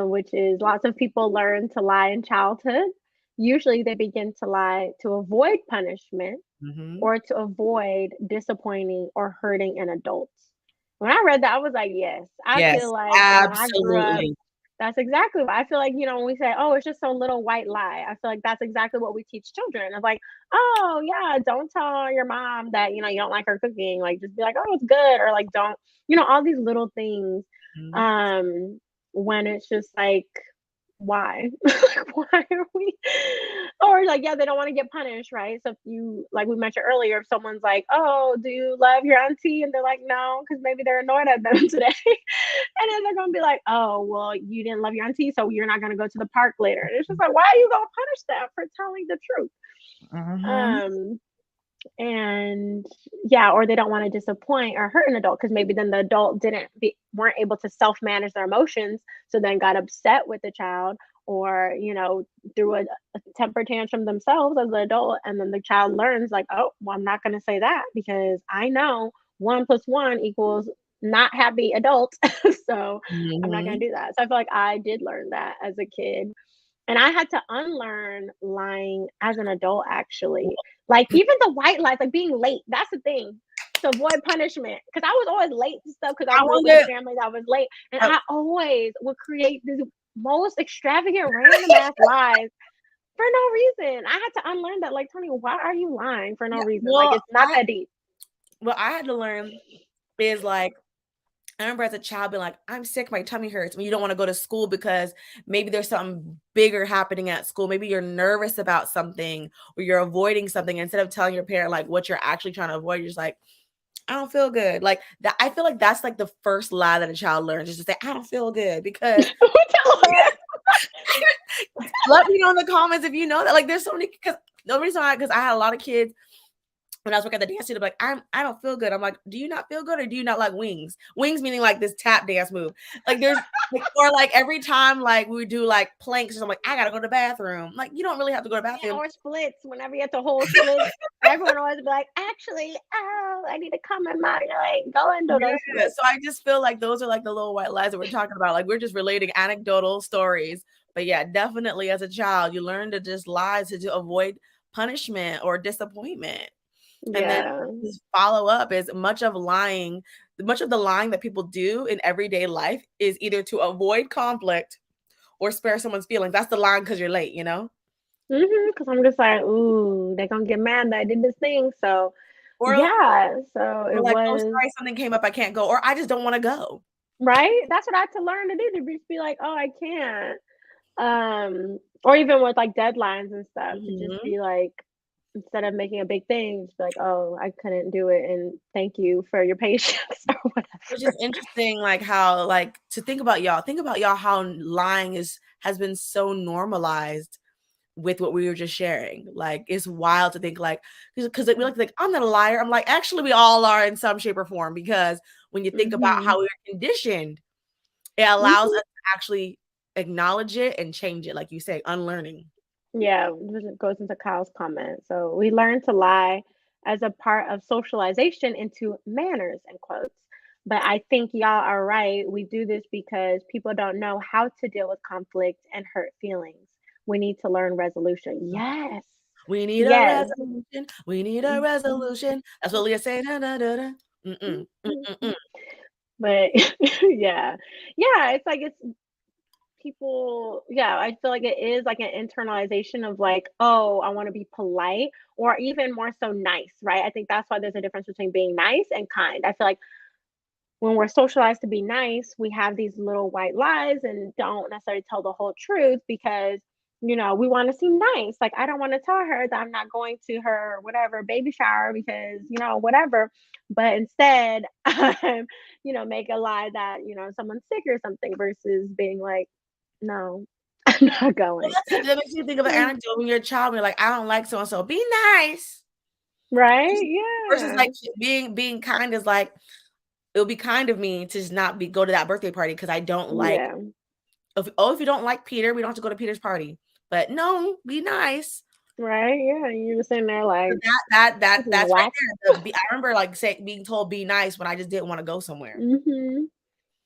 which is lots of people learn to lie in childhood. Usually they begin to lie to avoid punishment Mhm. or to avoid disappointing or hurting an adult. When I read that, I was like, yes, I feel Yes, like when I grew up, absolutely. that's exactly what I feel like, when we say, oh, it's just some little white lie. I feel like that's exactly what we teach children. It's like, oh, yeah, don't tell your mom that, you don't like her cooking. Like, just be like, oh, it's good. Or like, don't, all these little things. Mhm. Um, when it's just like, why? Why are we? Or like, yeah, they don't want to get punished, right? So if you, like we mentioned earlier, if someone's like, oh, do you love your auntie? And they're like, no, because maybe they're annoyed at them today. And then they're gonna be like, oh, well, you didn't love your auntie, so you're not gonna go to the park later. And it's just like, why are you gonna punish them for telling the truth? Mhm. Um, and yeah, or they don't want to disappoint or hurt an adult because maybe then the adult weren't able to self manage their emotions, so then got upset with the child, or threw a temper tantrum themselves as an adult, and then the child learns like, oh, well, I'm not going to say that because I know 1 plus 1 equals not happy adult. So I'm not going Mhm. to do that. So I feel like I did learn that as a kid, and I had to unlearn lying as an adult, actually. Like, even the white lies, like being late, that's the thing, to avoid punishment. Because I was always late to stuff because I I grew up with a wonder family that was late. And uh, I always would create these most extravagant, random ass lies for no reason. I had to unlearn that. Like, Tony, why are you lying for no yeah, reason? Like, it's not that deep. I had to learn is like I remember as a child being like, I'm sick, my tummy hurts. When you don't want to go to school because maybe there's something bigger happening at school. Maybe you're nervous about something or you're avoiding something. Instead of telling your parent like what you're actually trying to avoid, you're just like, I don't feel good. Like that. I feel like that's like the first lie that a child learns is to say, I don't feel good because let me know in the comments if you know that. Like there's so many because the reason why because I had a lot of kids when I was working at the dance studio, like, I don't feel good. I'm like, do you not feel good or do you not like wings? Wings meaning like this tap dance move. Like there's like, or like every time like we do like planks, I'm like, I gotta go to the bathroom. Like you don't really have to go to the Yeah, bathroom. or splits. Whenever you have to hold splits, everyone always be like, actually, oh, I need to come in my, like, go into those Yeah. splits. So I just feel like those are like the little white lies that we're talking about. Like we're just relating anecdotal stories. But yeah, definitely as a child, you learn to just lie to avoid punishment or disappointment. And then Yeah. just follow up is much of the lying that people do in everyday life is either to avoid conflict or spare someone's feelings. That's the line because you're late, you know? Because I'm just like, ooh, they're gonna get mad that I did this thing. So Or yeah, so it like, oh, was sorry, something came up, I can't go, or I just don't want to go. right. That's what I had to learn to do, to just be like, oh, I can't. Or even with like deadlines and stuff, to just Mhm. be like, instead of making a big thing, just be like, oh, I couldn't do it, and thank you for your patience or Which whatever. is interesting, like how like to think about y'all how lying has been so normalized with what we were just sharing. Like it's wild to think like because we like to think I'm not a liar. I'm like actually we all are in some shape or form because when you think about Hmm. how we were conditioned, it allows us Hmm. to actually acknowledge it and change it, like you say, unlearning. Yeah, it goes into Kyle's comment. So we learn to lie as a part of socialization into manners and quotes. But I think y'all are right. We do this because people don't know how to deal with conflict and hurt feelings. we need to learn resolution. Yes. We need a Yes. resolution. We need a resolution. That's what Leah saying. Da, da, da, da. Mm-mm, mm-mm. But yeah. Yeah, it's like it's people, yeah, I feel like it is like an internalization of like, oh, I want to be polite, or even more so nice, right? I think that's why there's a difference between being nice and kind. I feel like when we're socialized to be nice, we have these little white lies and don't necessarily tell the whole truth because, we want to seem nice. Like, I don't want to tell her that I'm not going to her whatever baby shower because, whatever. But instead, make a lie that, someone's sick or something versus being like, no, I'm not Well, going. that makes you think of an anecdote when you're a child. And you're like, I don't like so and so. Be nice. Right? Versus Yeah. like being kind is like, it would be kind of me to just not go to that birthday party because I don't like. Yeah. If you don't like Peter, we don't have to go to Peter's party. But no, be nice. Right. Yeah. You're just sitting there like, That's right whack. there. I remember like being told be nice when I just didn't want to go somewhere. Mm-hmm.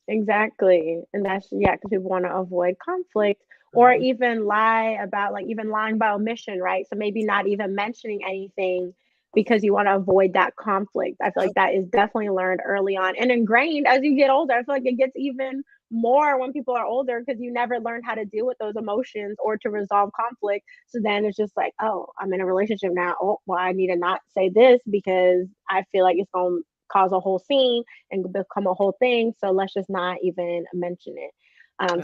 Exactly. And that's, yeah, because people want to avoid conflict or even lie about, like, even lying by omission, right? So maybe not even mentioning anything because you want to avoid that conflict. I feel like that is definitely learned early on and ingrained as you get older. I feel like it gets even more when people are older because you never learned how to deal with those emotions or to resolve conflict. So then it's just like, oh, I'm in a relationship now. Oh, well, I need to not say this because I feel like it's going to cause a whole scene and become a whole thing. So let's just not even mention it.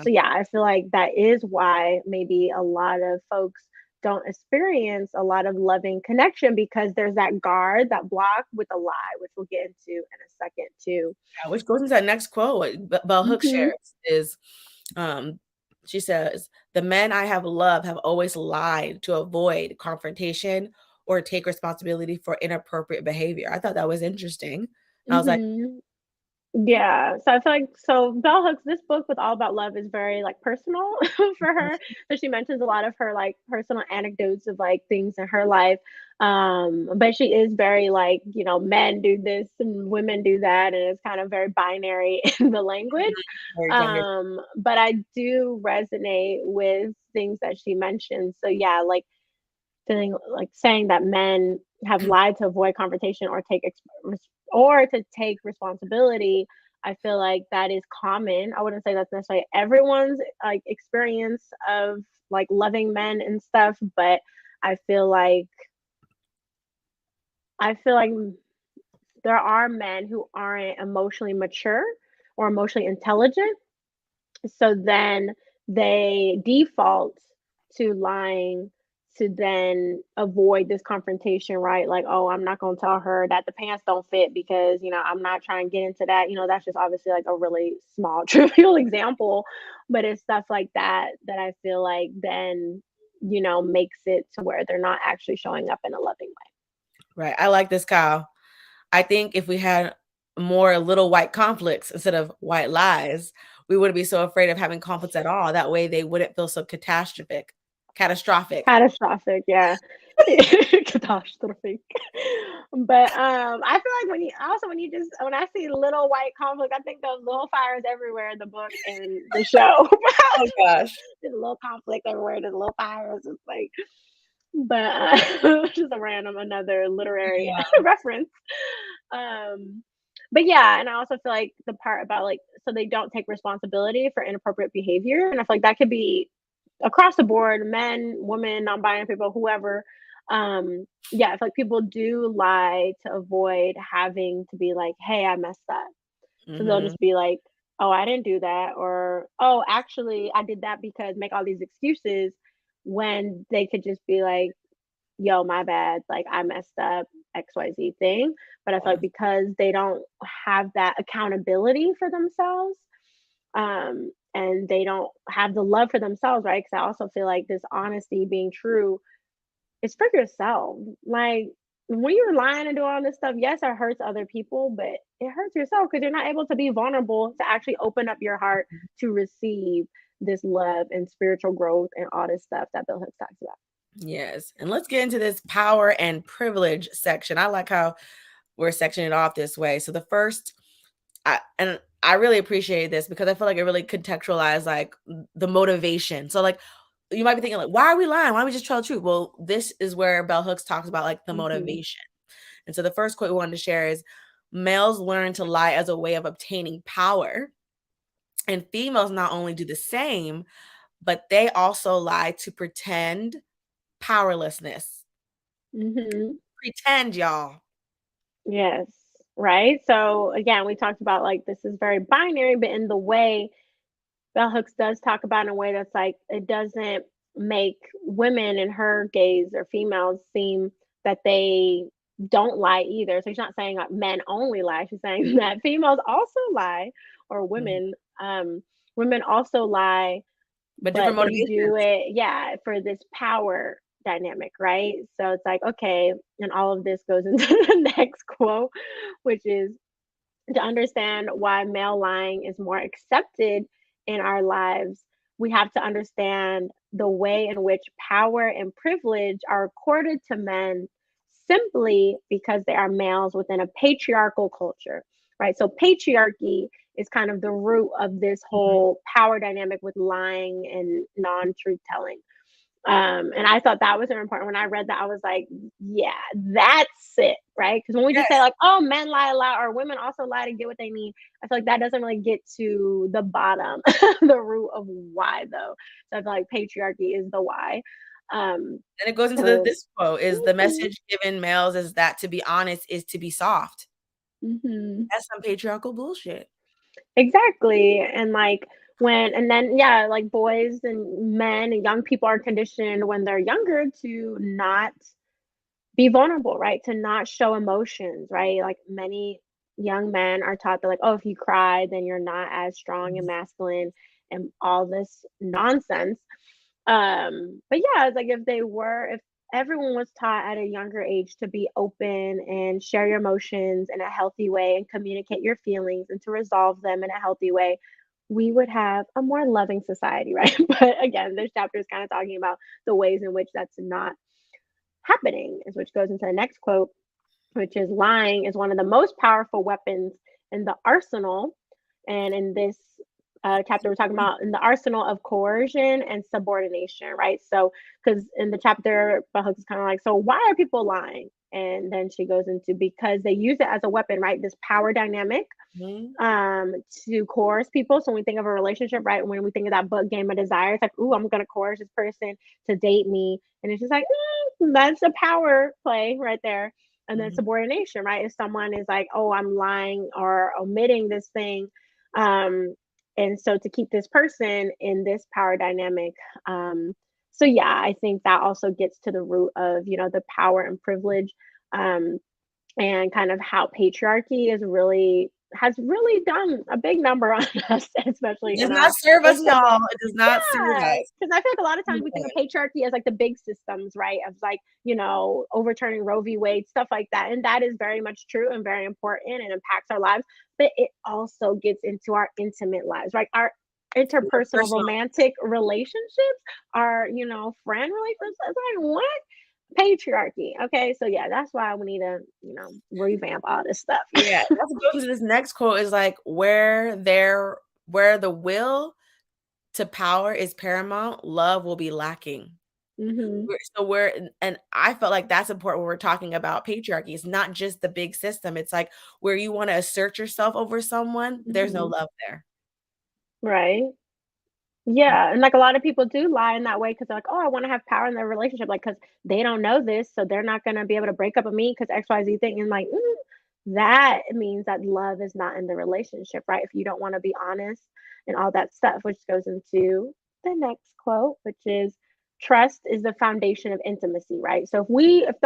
So yeah, I feel like that is why maybe a lot of folks don't experience a lot of loving connection because there's that guard, that block with a lie, which we'll get into in a second too. Yeah, which goes into that next quote. What Bell Hooks Mhm. shares is, she says, "The men I have loved have always lied to avoid confrontation or take responsibility for inappropriate behavior." I thought that was interesting. And I was like, Mhm. Yeah, so I feel like Bell Hooks, this book with All About Love is very like personal for her. So she mentions a lot of her like personal anecdotes of like things in her life. But she is very like, men do this and women do that, and it's kind of very binary in the language. very gender. But I do resonate with things that she mentions. So yeah, like feeling like saying that men have lied to avoid confrontation or to take responsibility. I feel like that is common. I wouldn't say that's necessarily everyone's like experience of like loving men and stuff, but I feel like I feel like there are men who aren't emotionally mature or emotionally intelligent. So then they default to lying to then avoid this confrontation, right? Like, oh, I'm not going to tell her that the pants don't fit because, I'm not trying to get into that. That's just obviously like a really small, trivial example. But it's stuff like that that I feel like then, makes it to where they're not actually showing up in a loving way. Right. I like this, Kyle. I think if we had more little white conflicts instead of white lies, we wouldn't be so afraid of having conflicts at all. That way they wouldn't feel so catastrophic. Catastrophic, yeah. Catastrophic. But I feel like when I see little white conflict, I think of little fires everywhere in the book and the show. Oh gosh. There's a little conflict everywhere, there's little fires. It's like, but just another literary reference. But yeah, and I also feel like the part about like so they don't take responsibility for inappropriate behavior, and I feel like that could be across the board, men, women, non-binary people, whoever. Yeah, I feel like people do lie to avoid having to be like, hey, I messed up. So they'll just be like, oh, I didn't do that, or oh, actually I did that because make all these excuses when they could just be like, yo, my bad, like I messed up XYZ thing. But I feel like because they don't have that accountability for themselves, and they don't have the love for themselves, right? Because I also feel like this honesty, being true, is for yourself. Like when you're lying and doing all this stuff, yes, it hurts other people, but it hurts yourself because you're not able to be vulnerable to actually open up your heart to receive this love and spiritual growth and all this stuff that Bill Hicks talks about. Yes. And let's get into this power and privilege section. I like how we're sectioning it off this way. So the first, I really appreciate this because I feel like it really contextualized like the motivation. So like you might be thinking like, why are we lying? Why don't we just tell the truth? Well, this is where Bell Hooks talks about like the motivation. And so the first quote we wanted to share is, males learn to lie as a way of obtaining power. And females not only do the same, but they also lie to pretend powerlessness. Pretend, y'all. Yes. Right. So again, we talked about like this is very binary, but in the way Bell Hooks does talk about in a way that's like it doesn't make women in her gaze or females seem that they don't lie either. So she's not saying like men only lie. She's saying that females also lie, or women also lie, But but different they motivations. do it, yeah, for this power dynamic, right? So it's like, okay, and all of this goes into the next quote, which is to understand why male lying is more accepted in our lives, we have to understand the way in which power and privilege are accorded to men simply because they are males within a patriarchal culture, right? So patriarchy is kind of the root of this whole power dynamic with lying and non-truth telling. And I thought that was very important. When I read that, I was like, yeah, that's it, right? Because when we just say like, oh, men lie a lot or women also lie to get what they need, I feel like that doesn't really get to the bottom, the root of why though. So I feel like patriarchy is the why. And it goes into this quote is the message given males is that to be honest is to be soft. That's some patriarchal bullshit. Exactly. And like and then yeah, like boys and men and young people are conditioned when they're younger to not be vulnerable, right? To not show emotions, right? Like many young men are taught that like, oh, if you cry, then you're not as strong and masculine and all this nonsense. But yeah, it's like if everyone was taught at a younger age to be open and share your emotions in a healthy way and communicate your feelings and to resolve them in a healthy way, we would have a more loving society, right? But again, this chapter is kind of talking about the ways in which that's not happening, which goes into the next quote, which is lying is one of the most powerful weapons in the arsenal. And in this chapter, we're talking about in the arsenal of coercion and subordination, right? So, because in the chapter, Hooks is kind of like, so why are people lying? And then she goes into because they use it as a weapon, right? This power dynamic to coerce people. So when we think of a relationship, right? When we think of that book Game of Desire, it's like, ooh, I'm gonna coerce this person to date me. And it's just like, that's a power play right there. And then subordination, right? If someone is like, oh, I'm lying or omitting this thing. And so to keep this person in this power dynamic. So yeah, I think that also gets to the root of, the power and privilege. And kind of how patriarchy has really done a big number on us, especially It does not serve us, y'all. It does not serve us. Because I feel like a lot of times we think of patriarchy as like the big systems, right? Of like, overturning Roe v. Wade, stuff like that. And that is very much true and very important and impacts our lives. But it also gets into our intimate lives, right? Our interpersonal romantic relationships, our, friend relationships. It's like, what? Patriarchy. Okay, so yeah, that's why we need to, revamp all this stuff. Yeah, that's what goes into this next quote is like where the will to power is paramount, love will be lacking. And I felt like that's important when we're talking about patriarchy. It's not just the big system. It's like where you want to assert yourself over someone, there's no love there. Right. Yeah, and like a lot of people do lie in that way because they're like, oh, I want to have power in their relationship, like because they don't know this, so they're not gonna be able to break up with me because XYZ thing. And like that means that love is not in the relationship, right? If you don't want to be honest and all that stuff, which goes into the next quote, which is trust is the foundation of intimacy, right? So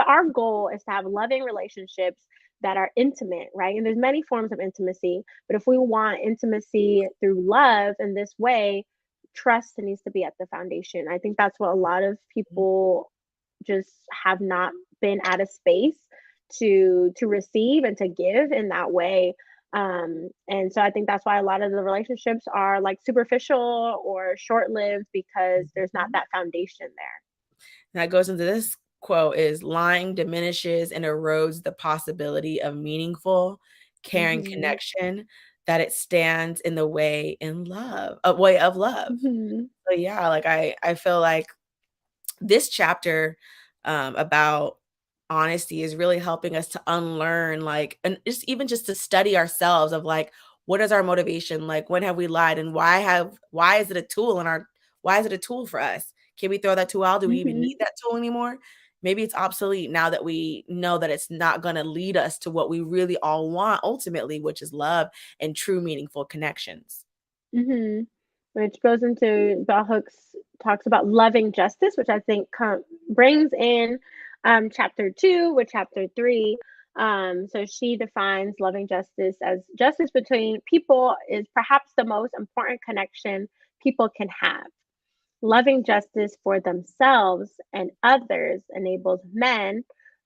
our goal is to have loving relationships that are intimate, right? And there's many forms of intimacy, but if we want intimacy through love in this way, trust needs to be at the foundation. I think that's what a lot of people just have not been at a space to receive and to give in that way. And so I think that's why a lot of the relationships are like superficial or short-lived because there's not that foundation there. That goes into this quote is lying diminishes and erodes the possibility of meaningful, caring connection. that it stands in the way in love, a way of love. Mm-hmm. So yeah, like I feel like this chapter about honesty is really helping us to unlearn, like, and just to study ourselves of like, what is our motivation? Like, when have we lied, and why is it a tool in our, why is it a tool for us? Can we throw that tool out? Do we even need that tool anymore? Maybe it's obsolete now that we know that it's not going to lead us to what we really all want ultimately, which is love and true meaningful connections. Mm-hmm. Which goes into Bell Hooks talks about loving justice, which I think brings in chapter 2 with chapter 3. So she defines loving justice as justice between people is perhaps the most important connection people can have. Loving justice for themselves and others enables men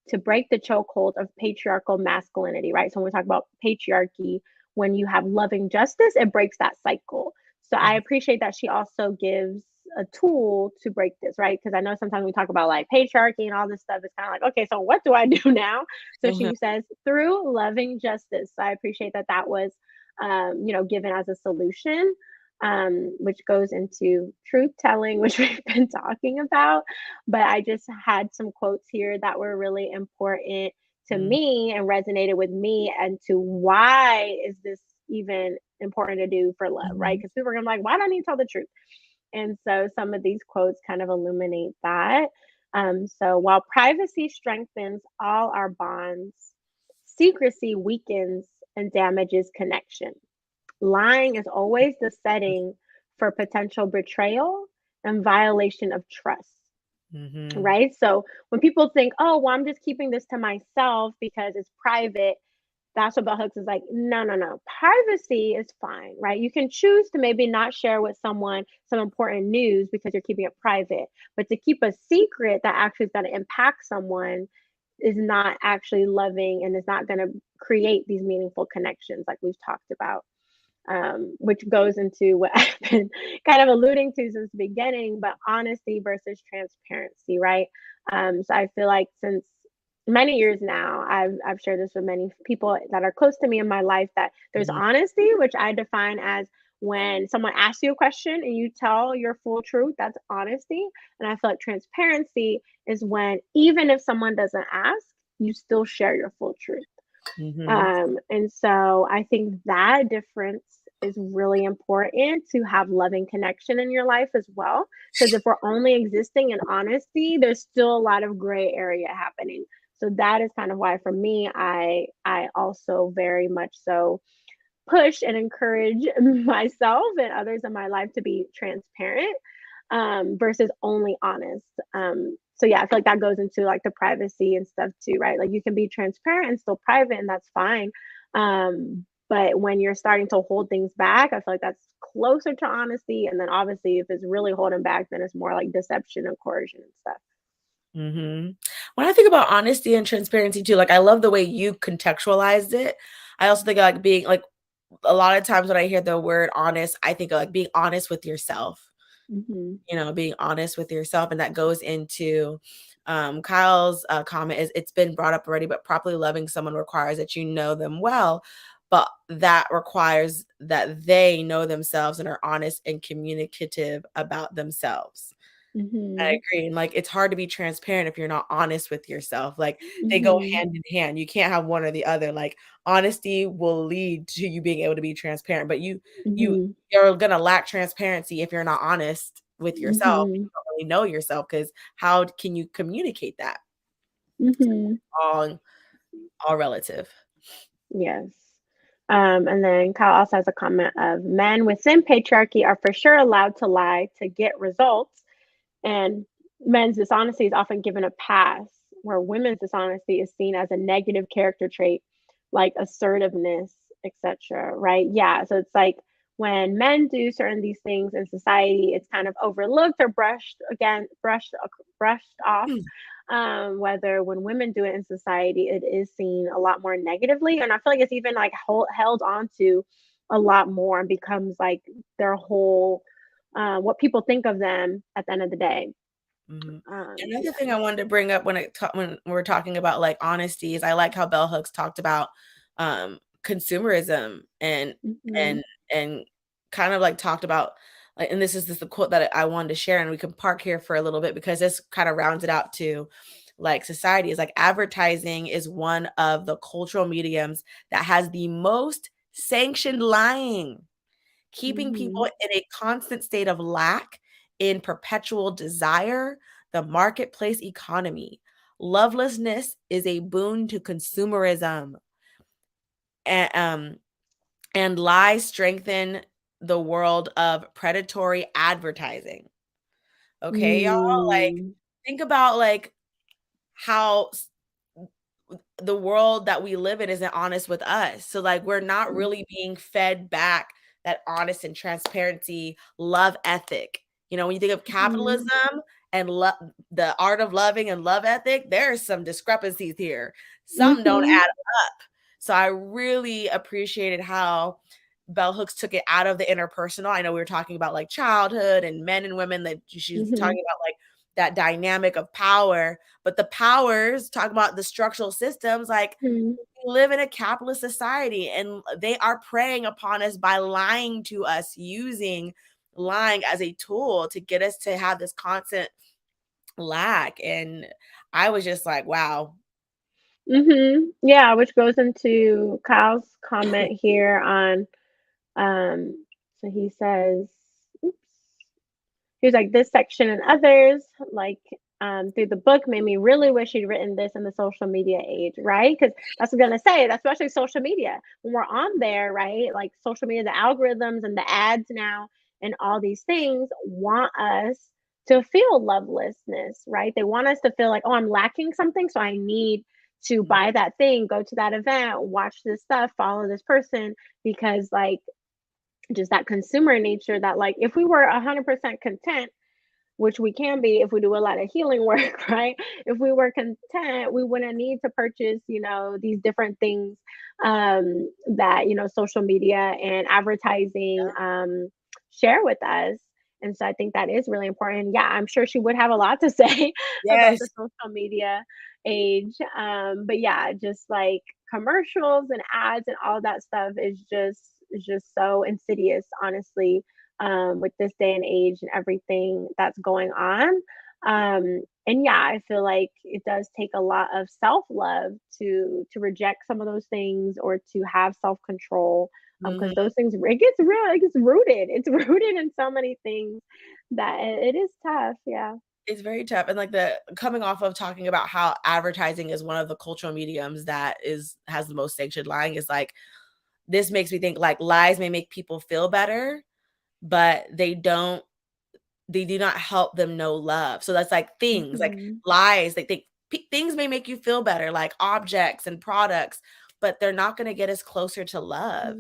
to break the chokehold of patriarchal masculinity, right? So when we talk about patriarchy, when you have loving justice, it breaks that cycle. So I appreciate that she also gives a tool to break this, right? Because I know sometimes we talk about like patriarchy and all this stuff. It's kind of like, okay, so what do I do now? So Mhm. she says through loving justice. So I appreciate that that was, given as a solution, which goes into truth telling, which we've been talking about. But I just had some quotes here that were really important to Mm, me and resonated with me and to why is this even important to do for love, right? mhm, Because people are gonna be like, why do I need to tell the truth? And so some of these quotes kind of illuminate that. So while privacy strengthens all our bonds, secrecy weakens and damages connection. Lying is always the setting for potential betrayal and violation of trust, mhm, right? So when people think, oh, well, I'm just keeping this to myself because it's private, that's what Bell Hooks is like, no, no, no. Privacy is fine, right? You can choose to maybe not share with someone some important news because you're keeping it private. But to keep a secret that actually is going to impact someone is not actually loving and is not going to create these meaningful connections like we've talked about, which goes into what I've been kind of alluding to since the beginning, but honesty versus transparency, right? So I feel like since many years now, I've shared this with many people that are close to me in my life that there's mhm, honesty, which I define as when someone asks you a question and you tell your full truth, that's honesty. And I feel like transparency is when even if someone doesn't ask, you still share your full truth. mhm, And so I think that difference is really important to have loving connection in your life as well. Because if we're only existing in honesty, there's still a lot of gray area happening. So that is kind of why for me, I also very much so push and encourage myself and others in my life to be transparent, versus only honest. So yeah, I feel like that goes into like the privacy and stuff too, right? Like you can be transparent and still private, and that's fine. But when you're starting to hold things back, I feel like that's closer to honesty. And then obviously, if it's really holding back, then it's more like deception and coercion and stuff. mhm. When I think about honesty and transparency too, like, I love the way you contextualized it. I also think, like, being like, a lot of times when I hear the word honest, I think of, like, being honest with yourself. Hmm. Being honest with yourself, and that goes into, Kyle's, comment is, "It's been brought up already, but properly loving someone requires that you know them well, but that requires that they know themselves and are honest and communicative about themselves." I Hmm. agree, and, like, it's hard to be transparent if you're not honest with yourself, like, they go Hmm. hand in hand, you can't have one or the other, like, honesty will lead to you being able to be transparent, but you Hmm. you're gonna lack transparency if you're not honest with yourself, you Hmm. don't really know yourself, because how can you communicate that? Hmm. All all relative. Yes. And then Kyle also has a comment of men within patriarchy are for sure allowed to lie to get results, and men's dishonesty is often given a pass, where women's dishonesty is seen as a negative character trait, like assertiveness, etc. Right? Yeah. So it's like when men do certain these things in society, it's kind of overlooked or brushed off. Mm, Whether when women do it in society, it is seen a lot more negatively, and I feel like it's even like held on to a lot more and becomes like their whole what people think of them at the end of the day. mhm. Yeah. Another thing I wanted to bring up when we're talking about, like, honesty is I like how Bell Hooks talked about, consumerism and Mhm. and and kind of like talked about like, and this is the quote that I wanted to share, and we can park here for a little bit because this kind of rounds it out to like society is like advertising is one of the cultural mediums that has the most sanctioned lying, keeping people Mhm. in a constant state of lack, in perpetual desire, the marketplace economy. Lovelessness is a boon to consumerism. And and lies strengthen the world of predatory advertising. Okay, y'all? Like, Mm. think about like how the world that we live in isn't honest with us. So like we're not really being fed back that honest and transparency love ethic. You know, when you think of Mhm. capitalism and the art of loving and love ethic, there's some discrepancies here. Some don't Mhm. add up. So I really appreciated how Bell Hooks took it out of the interpersonal. I know we were talking about like childhood and men and women, that she's Mhm. talking about like that dynamic of power, but the powers talk about the structural systems. Like, Mhm. we live in a capitalist society and they are preying upon us by lying to us, using lying as a tool to get us to have this constant lack. And I was just like, wow. Yeah, which goes into Kyle's comment here on so he says, oops. He was like, this section and others, like through the book, made me really wish he'd written this in the social media age, right? Because that's what I'm gonna say, especially social media. When we're on there, right? Like social media, the algorithms and the ads now and all these things want us to feel lovelessness, right? They want us to feel like, oh, I'm lacking something, so I need to buy that thing, go to that event, watch this stuff, follow this person, because like just that consumer nature that like if we were 100% content, which we can be if we do a lot of healing work, right? If we were content, we wouldn't need to purchase, these different things that, social media and advertising share with us. And so I think that is really important. Yeah, I'm sure she would have a lot to say about Yes. the social media age. But yeah, just like commercials and ads and all that stuff is just so insidious, honestly, with this day and age and everything that's going on. And yeah, I feel like it does take a lot of self love to reject some of those things or to have self control. Because Mhm. those things, it gets real, it gets rooted. It's rooted in so many things that it is tough. Yeah. It's very tough. And like the coming off of talking about how advertising is one of the cultural mediums that has the most sanctioned lying, is like, this makes me think like lies may make people feel better, but they do not help them know love. So that's like things like Hmm. lies, they think things may make you feel better, like objects and products, but they're not going to get us closer to love.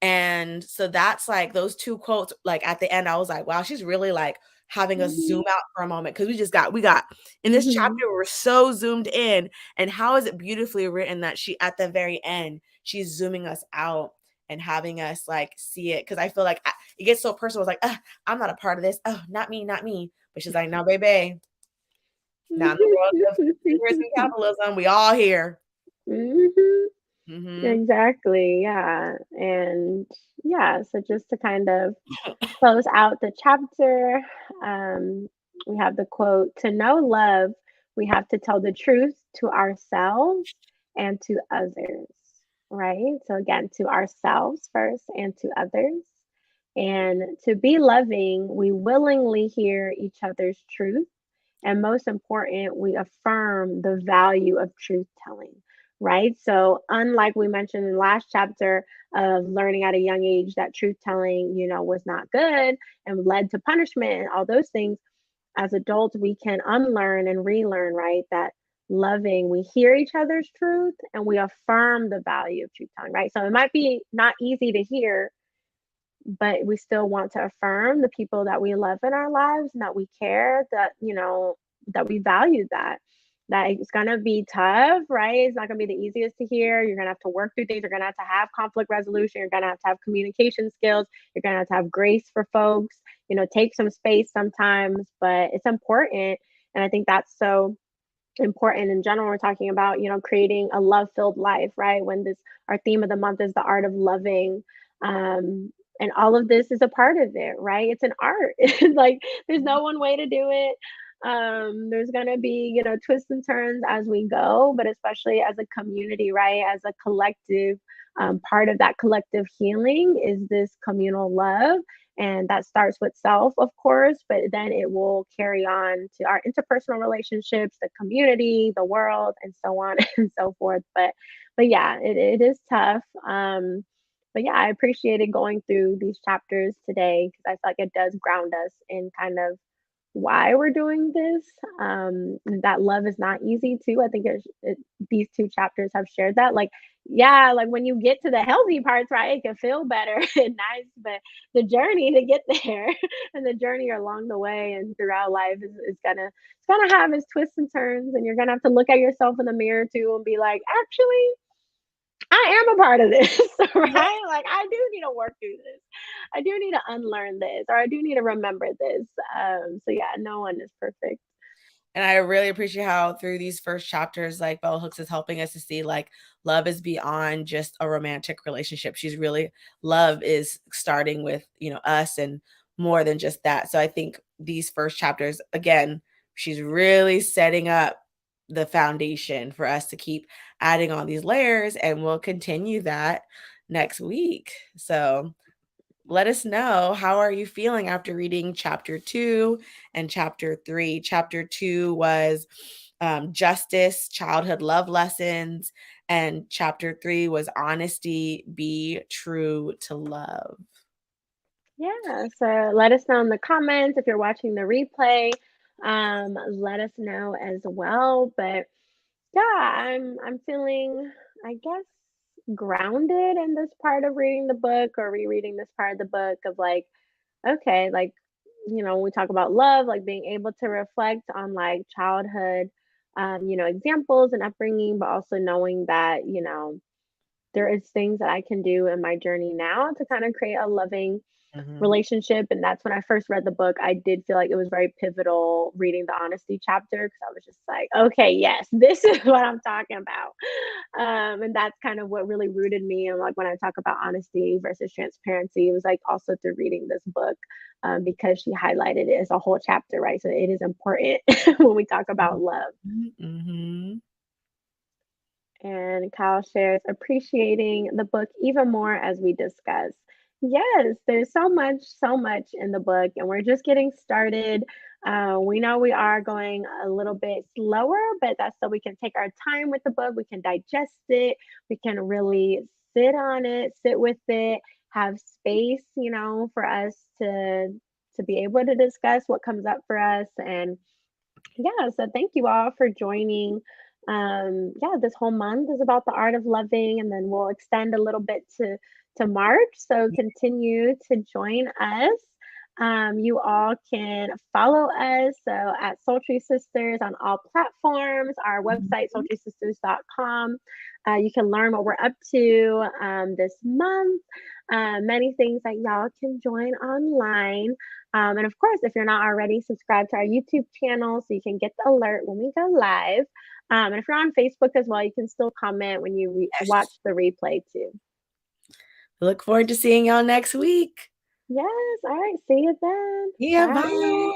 And so that's like those two quotes, like at the end, I was like, wow, she's really like having us zoom Hmm. out for a moment. Cause we got in this Hmm. chapter, we're so zoomed in. And how is it beautifully written that she, at the very end, she's zooming us out and having us like see it. Cause I feel like it gets so personal. It's like, I'm not a part of this. Oh, not me, not me. But she's like, no, baby, now in the world of consumerism and capitalism, we all here. Hmm. Hmm. Exactly. Yeah. And yeah, so just to kind of close out the chapter, um, we have the quote: to know love, we have to tell the truth to ourselves and to others, right? So, again, to ourselves first and to others. And to be loving, we willingly hear each other's truth. And most important, we affirm the value of truth telling, right? So, unlike we mentioned in the last chapter of learning at a young age that truth telling, was not good and led to punishment and all those things, as adults, we can unlearn and relearn, right? That loving, we hear each other's truth and we affirm the value of truth telling, right? So, it might be not easy to hear, but we still want to affirm the people that we love in our lives and that we care, that that we value that it's going to be tough, right? It's not going to be the easiest to hear. You're going to have to work through things. You're going to have conflict resolution. You're going to have communication skills. You're going to have grace for folks. Take some space sometimes, but it's important. And I think that's so important in general. We're talking about, creating a love-filled life, right? When this our theme of the month is the art of loving. And all of this is a part of it, right? It's an art. It's like there's no one way to do it. There's gonna be, twists and turns as we go, but especially as a community, right? As a collective, part of that collective healing is this communal love. And that starts with self, of course, but then it will carry on to our interpersonal relationships, the community, the world, and so on and so forth. But yeah, it is tough. But yeah, I appreciated going through these chapters today because I feel like it does ground us in kind of why we're doing this. That love is not easy too. I think these two chapters have shared that. Like, yeah, like when you get to the healthy parts, right, it can feel better and nice, but the journey to get there and the journey along the way and throughout life is gonna have its twists and turns, and you're gonna have to look at yourself in the mirror too and be like, actually, I am a part of this, right? Like I do need to work through this. I do need to unlearn this, or I do need to remember this. So yeah, no one is perfect. And I really appreciate how through these first chapters, like Bell Hooks is helping us to see like love is beyond just a romantic relationship. Love is starting with, us and more than just that. So I think these first chapters, again, she's really setting up the foundation for us to keep adding on these layers, and we'll continue that next week. So let us know, how are you feeling after reading chapter 2 and chapter 3? Chapter 2 was justice, childhood love lessons, and chapter 3 was honesty, be true to love. Yeah, so let us know in the comments if you're watching the replay. Let us know as well. But yeah, I'm feeling, I guess, grounded in this part of reading the book or rereading this part of the book of like, okay, like, we talk about love, like being able to reflect on like childhood, examples and upbringing, but also knowing that, there is things that I can do in my journey now to kind of create a loving Mhm. relationship. And that's when I first read the book, I did feel like it was very pivotal reading the honesty chapter because I was just like, okay, yes, this is what I'm talking about. And that's kind of what really rooted me. And like when I talk about honesty versus transparency, it was like also through reading this book, because she highlighted it as a whole chapter, right? So it is important when we talk about love. Mhm. And Kyle shares appreciating the book even more as we discuss. Yes, there's so much in the book, and we're just getting started. We know we are going a little bit slower, but that's so we can take our time with the book. We can digest it. We can really sit with it, have space, for us to be able to discuss what comes up for us. And yeah, so thank you all for joining. Yeah, this whole month is about the art of loving, and then we'll extend a little bit to March. So continue to join us. You all can follow us at Sultry Sisters on all platforms. Our website, sultrysisters.com. You can learn what we're up to this month. Many things that y'all can join online. And of course, if you're not already, subscribe to our YouTube channel so you can get the alert when we go live. And if you're on Facebook as well, you can still comment when you watch the replay too. Look forward to seeing y'all next week. Yes. All right. See you then. Yeah, bye.